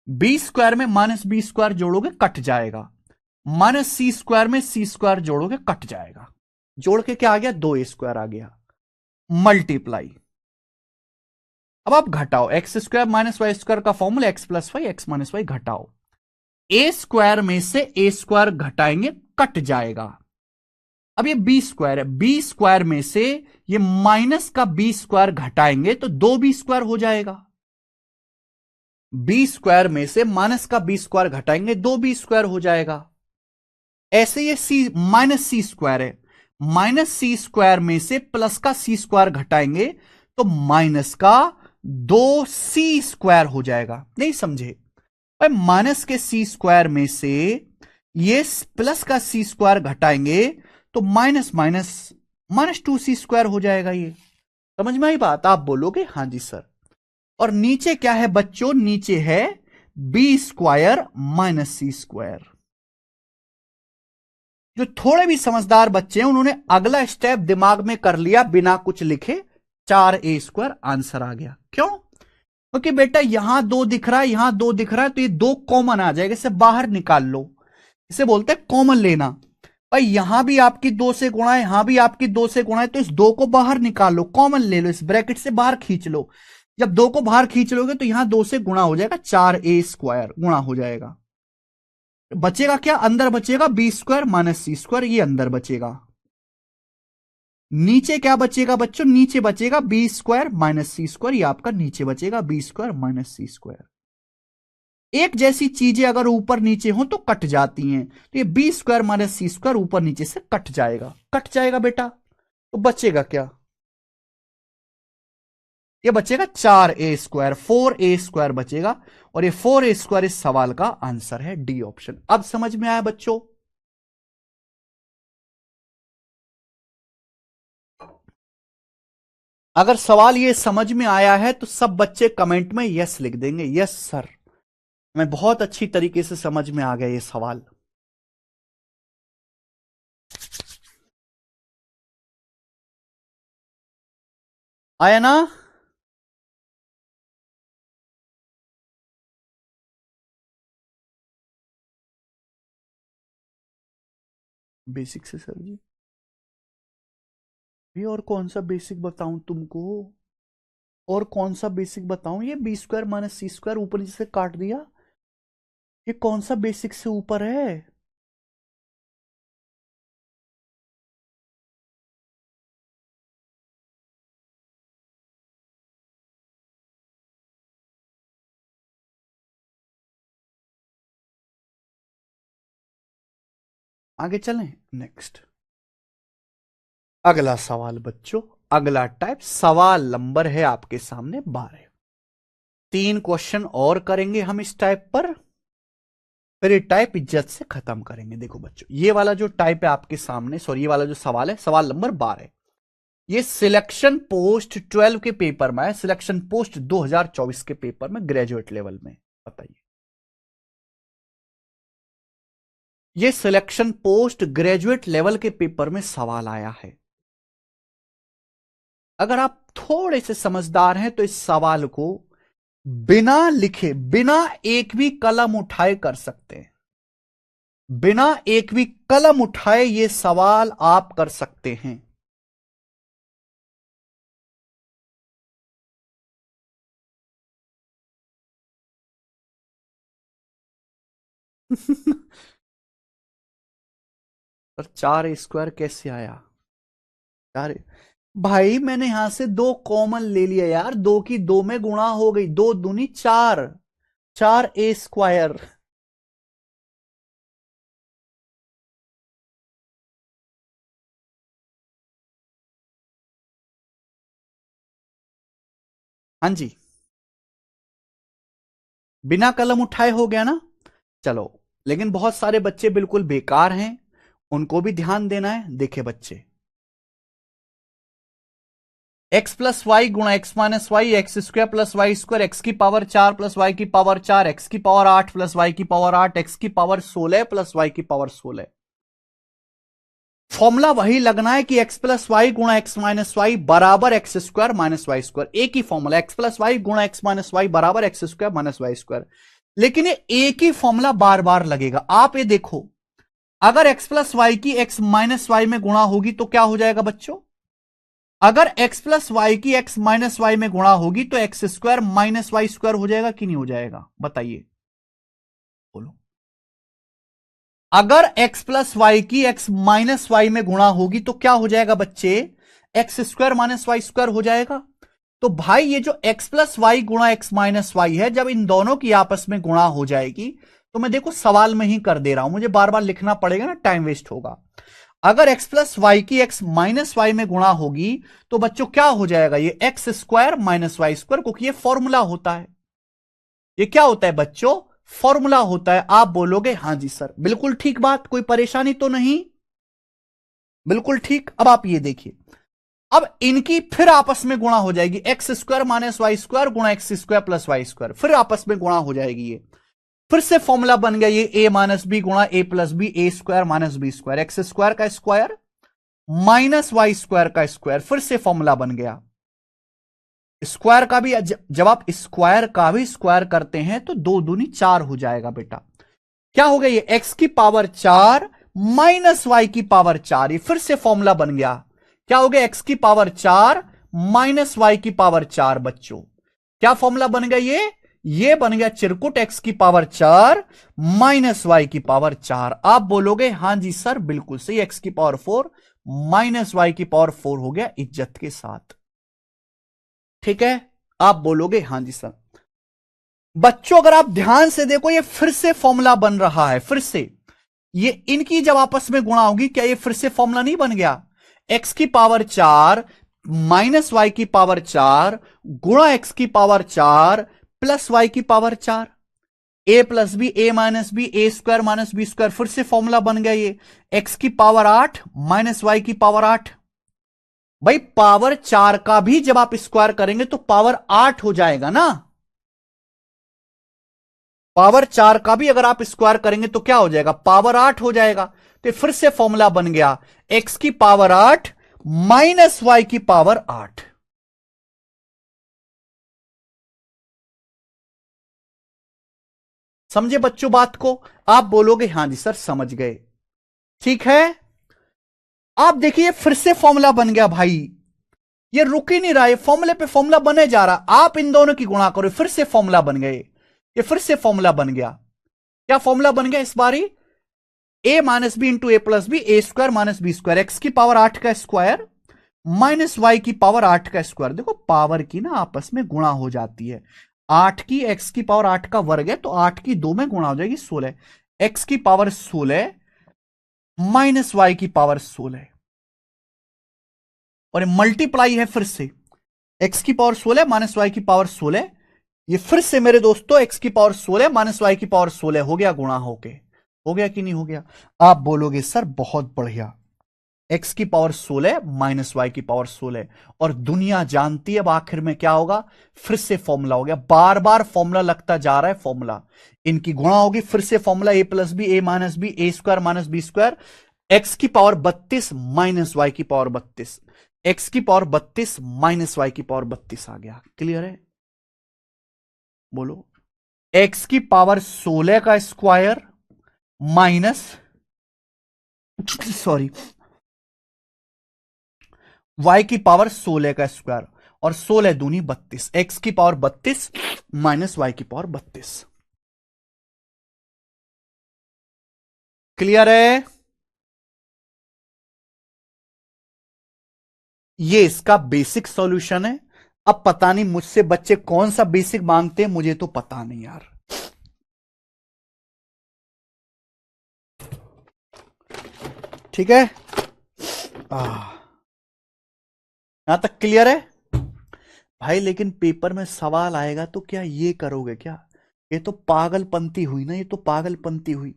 बी स्क्वायर में माइनस बी स्क्वायर जोड़ोगे कट जाएगा, माइनस सी स्क्वायर में सी स्क्वायर जोड़ोगे कट जाएगा। जोड़ के क्या आ गया? दो ए स्क्वायर आ गया। मल्टीप्लाई, अब आप घटाओ, x square minus y square का formula x plus y, x minus y, घटाओ। ए स्क्वायर में से ए स्क्वायर घटाएंगे कट जाएगा। अब ये बी स्क्वायर है, बी स्क्वायर में से ये माइनस का बी स्क्वायर घटाएंगे तो दो बी स्क्वायर हो जाएगा। बी स्क्वायर में से माइनस का बी स्क्वायर घटाएंगे, दो बी स्क्वायर हो जाएगा। ऐसे ये सी माइनस सी स्क्वायर है, माइनस सी स्क्वायर में से प्लस का सी स्क्वायर घटाएंगे तो माइनस का दो सी स्क्वायर हो जाएगा। नहीं समझे? भाई माइनस के सी स्क्वायर में से ये प्लस का सी स्क्वायर घटाएंगे तो माइनस माइनस माइनस टू सी स्क्वायर हो जाएगा। ये समझ में आई बात? आप बोलोगे हां जी सर। और नीचे क्या है बच्चों? नीचे है बी स्क्वायर माइनस सी स्क्वायर। जो थोड़े भी समझदार बच्चे हैं उन्होंने अगला स्टेप दिमाग में कर लिया बिना कुछ लिखे, चार ए स्क्वायर आंसर आ गया। क्यों? क्योंकि बेटा यहां दो दिख रहा है, यहां दो दिख रहा है, तो ये दो कॉमन आ जाएगा, इसे बाहर निकाल लो। इसे बोलते हैं कॉमन लेना। भाई यहां भी आपकी दो से गुणा है, यहां भी आपकी दो से गुणा है, तो इस दो को बाहर निकाल लो, कॉमन ले लो, इस ब्रैकेट से बाहर खींच लो। जब दो को बाहर खींच लोगे तो यहां दो से गुणा हो जाएगा, चार ए स्क्वायर गुणा हो जाएगा। बचेगा क्या? अंदर बचेगा बी स्क्वायर माइनस सी स्क्वायर, ये अंदर बचेगा। नीचे क्या बचेगा बच्चों? नीचे बचेगा बी स्क्वायर माइनस सी स्क्वायर, ये आपका नीचे बचेगा बी स्क्वायर माइनस सी स्क्वायर। एक जैसी चीजें अगर ऊपर नीचे हो तो कट जाती हैं, तो ये बी स्क्वायर माइनस सी स्क्वायर ऊपर नीचे से कट जाएगा, कट जाएगा बेटा। तो बचेगा क्या? ये बचेगा चार ए स्क्वायर, फोर ए स्क्वायर बचेगा, और ये फोर ए स्क्वायर इस सवाल का आंसर है, डी ऑप्शन। अब समझ में आया बच्चों? अगर सवाल ये समझ में आया है तो सब बच्चे कमेंट में यस लिख देंगे, यस सर, मैं बहुत अच्छी तरीके से समझ में आ गया ये सवाल। आया ना? बेसिक से सर जी, ये और कौन सा बेसिक बताऊं तुमको? और कौन सा बेसिक बताऊं? ये बी स्क्वायर माइनस सी स्क्वायर ऊपर नीचे से काट दिया, ये कौन सा बेसिक से ऊपर है? आगे चलें, नेक्स्ट अगला सवाल बच्चों। अगला टाइप सवाल नंबर है आपके सामने 12। तीन क्वेश्चन और करेंगे हम इस टाइप पर, फिर ये टाइप इज्जत से खत्म करेंगे। देखो बच्चों, ये वाला जो टाइप है आपके सामने, सॉरी ये वाला जो सवाल है, सवाल नंबर 12, ये सिलेक्शन पोस्ट 12 के पेपर में है, सिलेक्शन पोस्ट 2024 के पेपर में ग्रेजुएट लेवल में। बताइए, ये सिलेक्शन पोस्ट ग्रेजुएट लेवल के पेपर में सवाल आया है। अगर आप थोड़े से समझदार हैं तो इस सवाल को बिना लिखे, बिना एक भी कलम उठाए कर सकते हैं, बिना एक भी कलम उठाए ये सवाल आप कर सकते हैं। सर 4 a² कैसे आया? 4 भाई मैंने यहां से 2 कॉमन ले लिया यार, 2 की 2 में गुणा हो गई, 2 दूनी 4, 4 a²। हाँ जी, बिना कलम उठाए हो गया ना। चलो, लेकिन बहुत सारे बच्चे बिल्कुल बेकार हैं, उनको भी ध्यान देना है। देखे बच्चे, एक्स प्लस वाई गुणा x minus y, x square plus y square, x की पावर 4 प्लस वाई की पावर 4, एक्स की पावर 8 प्लस वाई की पावर 8, एक्स की पावर 16 प्लस वाई की पावर 16। फॉर्मूला वही लगना है कि एक्स प्लस वाई गुणा एक्स माइनस वाई बराबर एक्स² माइनस वाई स्क्वायर। एक ही फॉर्मूला, एक्स प्लस वाई गुणा एक्स माइनस वाई बराबर एक्स² माइनस वाई स्क्वायर। लेकिन ये एक ही फॉर्मूला बार बार लगेगा। आप ये देखो, अगर एक्स प्लस वाई की एक्स माइनस वाई में गुणा होगी तो क्या हो जाएगा बच्चों? अगर एक्स प्लस वाई की एक्स माइनस वाई में गुणा होगी तो एक्स² माइनस वाई स्क्वायर हो जाएगा कि नहीं हो जाएगा? बताइए, बोलो। अगर एक्स प्लस वाई की एक्स माइनस वाई में गुणा होगी तो क्या हो जाएगा बच्चे? एक्स² माइनस वाई स्क्वायर हो जाएगा। तो भाई ये जो एक्स प्लस वाई गुणा एक्स माइनस वाई है, जब इन दोनों की आपस में गुणा हो जाएगी, तो मैं देखो सवाल में ही कर दे रहा हूं, मुझे बार बार लिखना पड़ेगा ना, टाइम वेस्ट होगा। अगर एक्स प्लस वाई की एक्स माइनस वाई में गुणा होगी तो बच्चों क्या हो जाएगा? ये एक्स² माइनस वाई स्क्वायर, क्योंकि ये फॉर्मूला होता है। ये क्या होता है बच्चों? फॉर्मूला होता है। आप बोलोगे हाँ जी सर, बिल्कुल ठीक बात, कोई परेशानी तो नहीं? बिल्कुल ठीक। अब आप ये देखिए, अब इनकी फिर आपस में गुणा हो जाएगी, एक्स² माइनस वाई स्क्वायर गुणा एक्स² प्लस वाई स्क्वायर, फिर आपस में गुणा हो जाएगी। ये फिर से फॉर्मूला बन गया, ये ए माइनस बी गुणा a plus b, a² minus b square, x square का स्क्वायर माइनस वाई स्क्वायर का स्क्वायर, फिर से फॉर्मूला बन गया। स्क्वायर का भी, जब आप स्क्वायर का भी स्क्वायर करते हैं तो 2 दूनी 4 हो जाएगा बेटा। क्या हो गया? ये एक्स की पावर 4 माइनस वाई की पावर 4, ये फिर से फॉर्मूला बन गया। क्या हो गया? एक्स की पावर 4 माइनस वाई की पावर 4। बच्चों क्या फॉर्मूला बन गया? ये बन गया चिरकुट एक्स की पावर 4 माइनस वाई की पावर 4। आप बोलोगे हां जी सर बिल्कुल सही, एक्स की पावर 4 माइनस वाई की पावर 4 हो गया इज्जत के साथ। ठीक है, आप बोलोगे हां जी सर। बच्चों अगर आप ध्यान से देखो, ये फिर से फॉर्मूला बन रहा है, फिर से ये इनकी जब आपस में गुणा होगी, क्या ये फिर से फॉर्मूला नहीं बन गया? एक्स की पावर 4 माइनस वाई की पावर 4 गुणा एक्स की पावर 4 प्लस वाई की power 4, a plus b, a minus b, a² minus b square, फिर से फॉर्मूला बन गया ये एक्स की पावर 8 माइनस वाई की पावर 8। भाई पावर 4 का भी जब आप स्क्वायर करेंगे तो पावर 8 हो जाएगा ना। पावर 4 का भी अगर आप स्क्वायर करेंगे तो क्या हो जाएगा? पावर 8 हो जाएगा। तो फिर से फॉर्मूला बन गया, एक्स की पावर 8 माइनस वाई की पावर 8। समझे बच्चों बात को? आप बोलोगे हां जी सर समझ गए। ठीक है, आप देखिए फिर से फॉर्मूला बन गया भाई, ये रुक ही नहीं रहा, ये फॉर्मूले पे फॉर्मूला बने जा रहा। आप इन दोनों की गुणा करो, फिर से फॉर्मूला बन गए, ये फिर से फॉर्मूला बन गया। क्या फॉर्मूला बन गया इस बारी? A minus b into a plus b, a² minus b square, x की पावर 8 का स्क्वायर माइनस वाई की पावर 8 का स्क्वायर। देखो पावर की ना आपस में गुणा हो जाती है। 8 की एक्स की पावर 8 का वर्ग है तो 8 की 2 में गुणा हो जाएगी 16, एक्स की पावर 16 माइनस वाई की पावर 16, और मल्टीप्लाई है फिर से, एक्स की पावर 16 माइनस वाई की पावर 16, ये फिर से मेरे दोस्तों एक्स की पावर 16 माइनस वाई की पावर 16 हो गया गुणा होके। हो गया कि नहीं हो गया? आप बोलोगे सर बहुत बढ़िया, एक्स की पावर 16 माइनस वाई की पावर 16, और दुनिया जानती है अब आखिर में क्या होगा? फिर से फॉर्मूला हो गया, बार बार फॉर्मूला लगता जा रहा है। फॉर्मूला इनकी गुणा होगी, फिर से formula a plus b, a minus b, a² minus b square, x की पावर 32 माइनस वाई की पावर 32, एक्स की पावर 32 माइनस वाई की पावर 32 आ गया। क्लियर है? बोलो, एक्स की पावर 16 का स्क्वायर माइनस, सॉरी, वाई की पावर 16 का स्क्वायर, और 16 दूनी 32, एक्स की पावर 32 माइनस वाई की पावर 32। क्लियर है? ये इसका बेसिक सॉल्यूशन है। अब पता नहीं मुझसे बच्चे कौन सा बेसिक मांगते हैं, मुझे तो पता नहीं यार। ठीक है, यहां तक क्लियर है भाई? लेकिन पेपर में सवाल आएगा तो क्या ये करोगे क्या? ये तो पागलपंती हुई ना, ये तो पागलपंती हुई।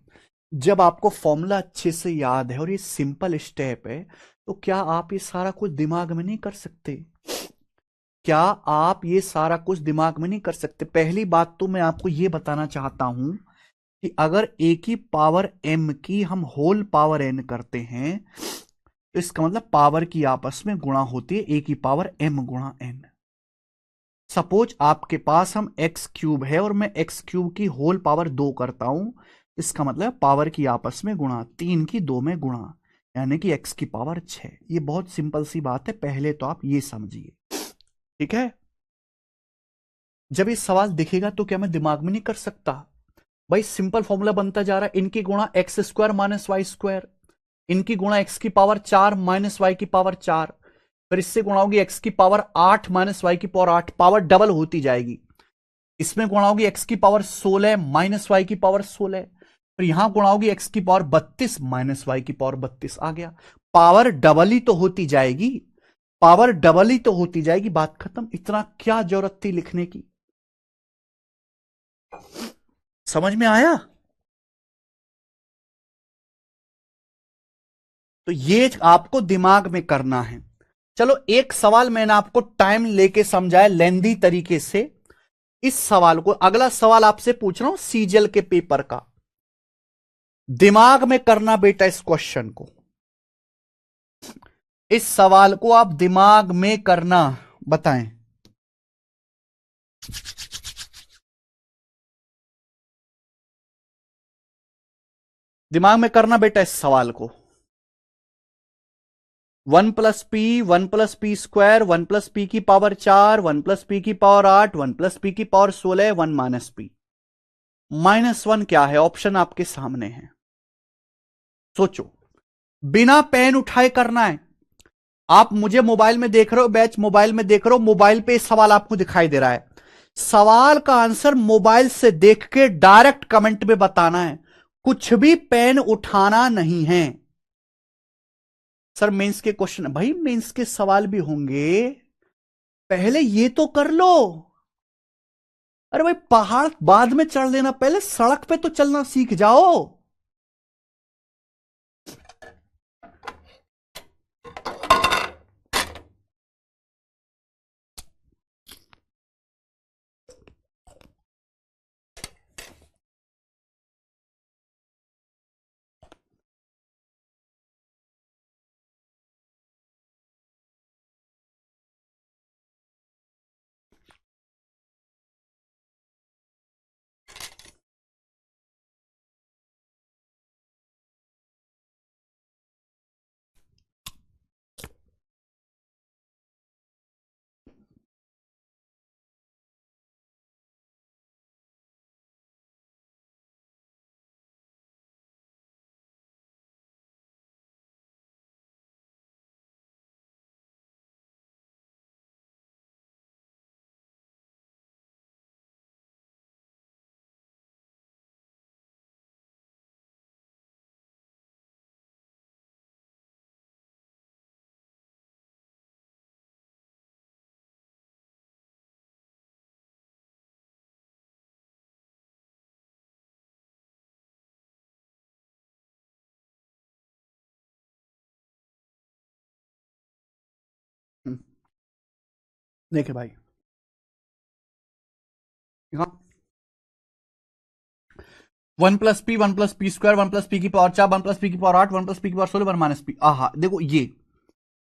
जब आपको फॉर्मूला अच्छे से याद है और ये सिंपल स्टेप है, तो क्या आप ये सारा कुछ दिमाग में नहीं कर सकते? क्या आप ये सारा कुछ दिमाग में नहीं कर सकते? पहली बात तो मैं आपको ये बताना चाहता हूं कि अगर ए की पावर एम की हम होल पावर एन करते हैं, तो इसका मतलब पावर की आपस में गुणा होती है ए की पावर एम गुणा एन। सपोज आपके पास हम एक्स क्यूब है और मैं एक्स क्यूब की होल पावर 2 करता हूं, इसका मतलब पावर की आपस में गुणा, 3 की 2 में गुणा, यानी कि एक्स की पावर 6। ये बहुत सिंपल सी बात है, पहले तो आप ये समझिए। ठीक है, जब ये सवाल दिखेगा तो क्या मैं दिमाग में नहीं कर सकता? भाई सिंपल फॉर्मूला बनता जा रहा है, इनकी गुणा x square minus y square, इनकी गुणा एक्स की पावर 4 माइनस वाई की पावर 4, फिर इससे गुणा होगी एक्स की पावर 8 माइनस वाई की पावर 8, पावर डबल होती जाएगी। इसमें गुणा होगी एक्स की पावर 16 माइनस वाई की पावर 16, फिर यहां गुणा होगी एक्स की पावर 32 माइनस वाई की पावर 32। आ गया, पावर डबल ही तो होती जाएगी, पावर डबल ही तो होती जाएगी, बात खत्म। इतना क्या जरूरत थी लिखने की? समझ में आया? तो ये आपको दिमाग में करना है। चलो एक सवाल मैंने आपको टाइम लेके समझाया लेंदी तरीके से। इस सवाल को, अगला सवाल आपसे पूछ रहा हूं सीजीएल के पेपर का, दिमाग में करना बेटा इस क्वेश्चन को। इस सवाल को आप दिमाग में करना, बताएं। दिमाग में करना बेटा इस सवाल को। 1 + p स्क्वायर, 1 + p की पावर 4, 1 + p की पावर 8, 1 + p की पावर 16, 1 - p। -1 क्या है? ऑप्शन आपके सामने है, सोचो। बिना पेन उठाए करना है। आप मुझे मोबाइल में देख रहे हो, बैच मोबाइल में देख रहे हो, मोबाइल पे सवाल आपको दिखाई दे रहा है। सवाल का आंसर मोबाइल से देख के डायरेक्ट कमेंट में बताना है, कुछ भी पेन उठाना नहीं है। सर मेंस के क्वेश्चन, भाई मेंस के सवाल भी होंगे, पहले ये तो कर लो। अरे भाई पहाड़ बाद में चढ़ लेना, पहले सड़क पे तो चलना सीख जाओ। देखे भाई, यहां 1 + p, 1 + p स्क्वायर, 1 + p की पावर 4, 1 + p की पावर 8, 1 + p की पावर 16, 1 - p। आहा देखो, ये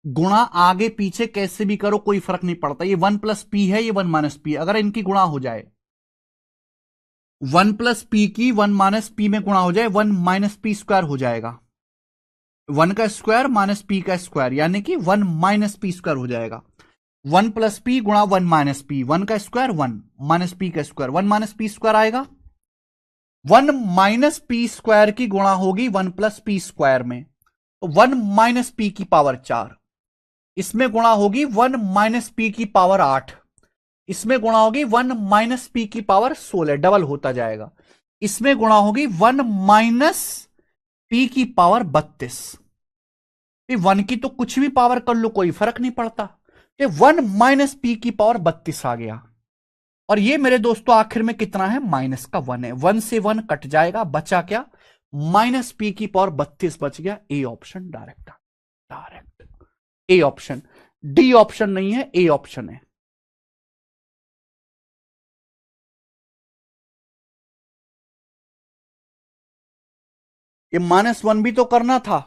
गुणा आगे पीछे कैसे भी करो कोई फर्क नहीं पड़ता, ये 1 + p है, ये 1 - p है। अगर इनकी गुणा हो जाए, 1 + p की 1 - p में गुणा हो जाए, 1 - p स्क्वायर हो जाएगा। 1 का स्क्वायर माइनस p का स्क्वायर, यानी कि 1 - p स्क्वायर हो जाएगा। 1 + p गुणा 1 - p, 1 का स्क्वायर 1 - p का स्क्वायर, 1 - p स्क्वायर आएगा। 1 माइनस पी स्क्वायर की गुणा होगी 1 प्लस पी स्क्वायर में, तो 1 माइनस पी की पावर 4, इसमें गुणा होगी 1 माइनस पी की पावर 8, इसमें गुणा होगी 1 माइनस पी की पावर 16, डबल होता जाएगा। इसमें गुणा होगी 1 माइनस पी की पावर 32। 1 की तो कुछ भी पावर कर लो, कोई फर्क नहीं पड़ता। 1 माइनस पी की पावर 32 आ गया। और ये मेरे दोस्तों आखिर में कितना है, माइनस का 1 है। 1 से 1 कट जाएगा, बचा क्या, माइनस पी की पावर 32 बच गया। A option direct, A option, D option नहीं है, ए ऑप्शन है। ये -1 भी तो करना था,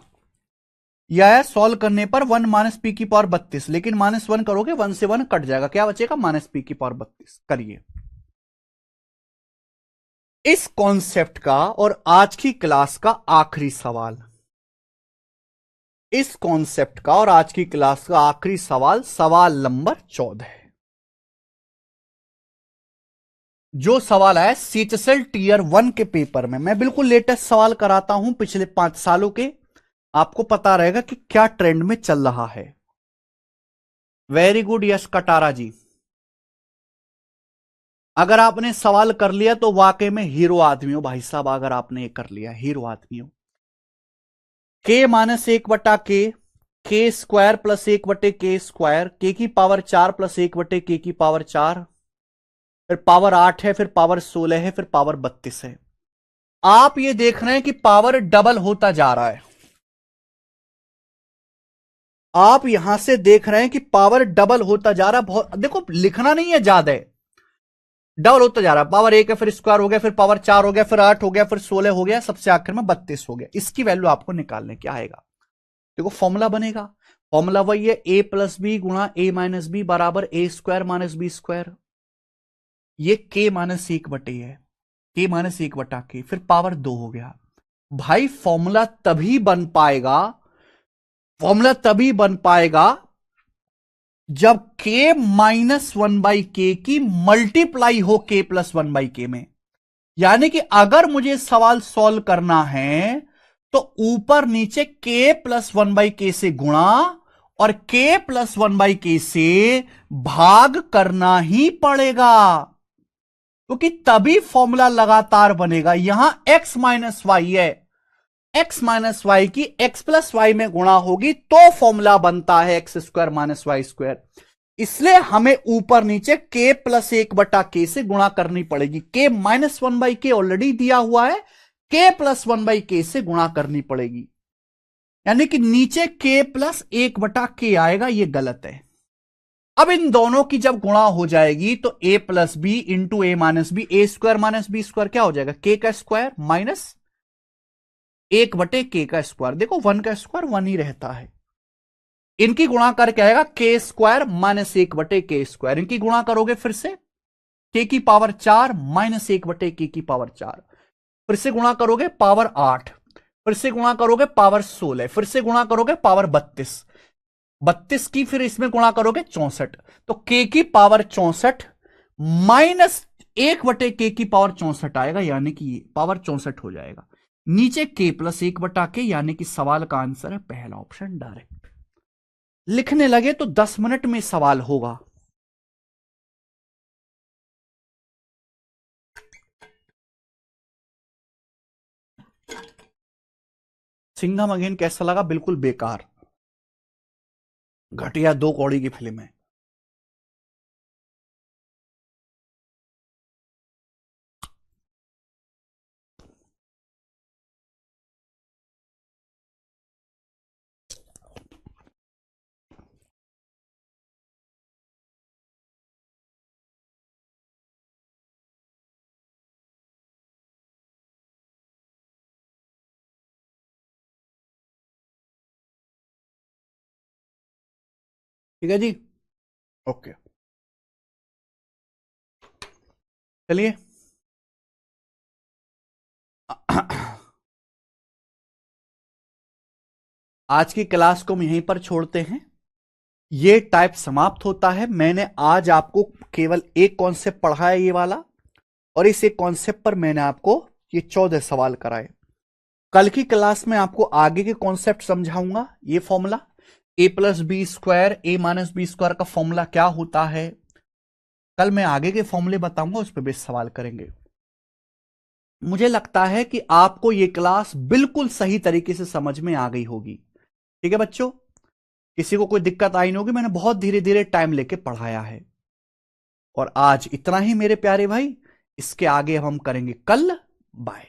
यह सॉल्व करने पर 1 माइनस पी की पावर 32, लेकिन -1 करोगे 1 से 1 कट जाएगा, क्या बचेगा, माइनस पी की पावर 32। करिए इस कॉन्सेप्ट का और आज की क्लास का आखिरी सवाल, इस कॉन्सेप्ट का और आज की क्लास का आखिरी सवाल, सवाल नंबर 14, जो सवाल आया सीएचएसएल टीयर 1 के पेपर में। मैं बिल्कुल लेटेस्ट सवाल कराता हूं पिछले 5 सालों के, आपको पता रहेगा कि क्या ट्रेंड में चल रहा है। वेरी गुड यश कटारा जी, अगर आपने सवाल कर लिया तो वाकई में हीरो आदमी हो भाई साहब। अगर आपने ये कर लिया, हीरो आदमी हो। के माइनस 1/k, के स्क्वायर प्लस 1/k स्क्वायर, के की पावर 4 प्लस 1/k की पावर 4, फिर पावर 8 है, फिर पावर 16 है, फिर पावर 32 है। आप ये देख रहे हैं कि पावर डबल होता जा रहा है। आप यहां से देख रहे हैं कि पावर डबल होता जा रहा है। बहुत देखो, लिखना नहीं है ज्यादा, डबल होता जा रहा है। पावर 1 है, फिर स्क्वायर हो गया, फिर पावर 4 हो गया, फिर 8 हो गया, फिर 16 हो गया, सबसे आखिर में 32 हो गया। इसकी वैल्यू आपको निकालने क्या आएगा, देखो फॉर्मूला बनेगा। फॉर्मूला वही है, ए प्लस बी गुणा ए माइनस बी बराबर ए स्क्वायर माइनस बी स्क्वायर। ये के माइनस 1/a है, के माइनस 1/k, फिर पावर 2 हो गया। भाई फॉर्मूला तभी बन पाएगा, फॉर्मूला तभी बन पाएगा जब k -1/k की मल्टीप्लाई हो k +1/k में। यानी कि अगर मुझे सवाल सॉल्व करना है तो ऊपर नीचे k +1/k से गुणा और k +1/k से भाग करना ही पड़ेगा, क्योंकि तभी फॉर्मूला लगातार बनेगा। यहां x - y है, x - y की x + y में गुणा होगी तो फॉर्मूला बनता है x² - y²। इसलिए हमें ऊपर नीचे k + 1/k से गुणा करनी पड़ेगी। k -1/k ऑलरेडी दिया हुआ है, k + 1/k से गुणा करनी पड़ेगी। यानी कि नीचे k + 1/k आएगा, यह गलत है। अब इन दोनों की जब गुणा हो जाएगी तो a + b into a - b, a² - b² क्या हो जाएगा, k का स्क्वायर माइनस 1/k का स्क्वायर। देखो 1 का स्क्वायर 1 ही रहता है। इनकी गुणा करके आएगा k² - 1/k स्क्वायर। इनकी गुणा करोगे फिर से, k की पावर 4 - 1/k की पावर 4, फिर से गुणा करोगे पावर 8, फिर से गुणा करोगे पावर 16, फिर से गुणा करोगे पावर 32, 32 की फिर इसमें गुणा करोगे 64। तो k की पावर 64 माइनस 1/k की पावर 64 आएगा, यानी कि पावर 64 हो जाएगा। नीचे k + 1/k, यानी कि सवाल का आंसर है पहला ऑप्शन डायरेक्ट। लिखने लगे तो 10 मिनट में सवाल होगा। सिंघम अगेन कैसा लगा, बिल्कुल बेकार, घटिया, 2 कौड़ी की फिल्म है। ठीक है जी, ओके, चलिए आज की क्लास को हम यहीं पर छोड़ते हैं। ये टाइप समाप्त होता है। मैंने आज आपको केवल एक कॉन्सेप्ट पढ़ा है, ये वाला, और इस एक कॉन्सेप्ट पर मैंने आपको ये 14 सवाल कराए। कल की क्लास में आपको आगे के कॉन्सेप्ट समझाऊंगा। ये फॉर्मूला a+b² a-b² का फॉर्मूला क्या होता है, कल मैं आगे के फॉर्मूले बताऊंगा, उस पर बेस सवाल करेंगे। मुझे लगता है कि आपको ये क्लास बिल्कुल सही तरीके से समझ में आ गई होगी। ठीक है बच्चों, किसी को कोई दिक्कत आई नहीं होगी, मैंने बहुत धीरे धीरे टाइम लेके पढ़ाया है। और आज इतना ही मेरे प्यारे भाई, इसके आगे हम करेंगे कल। बाय।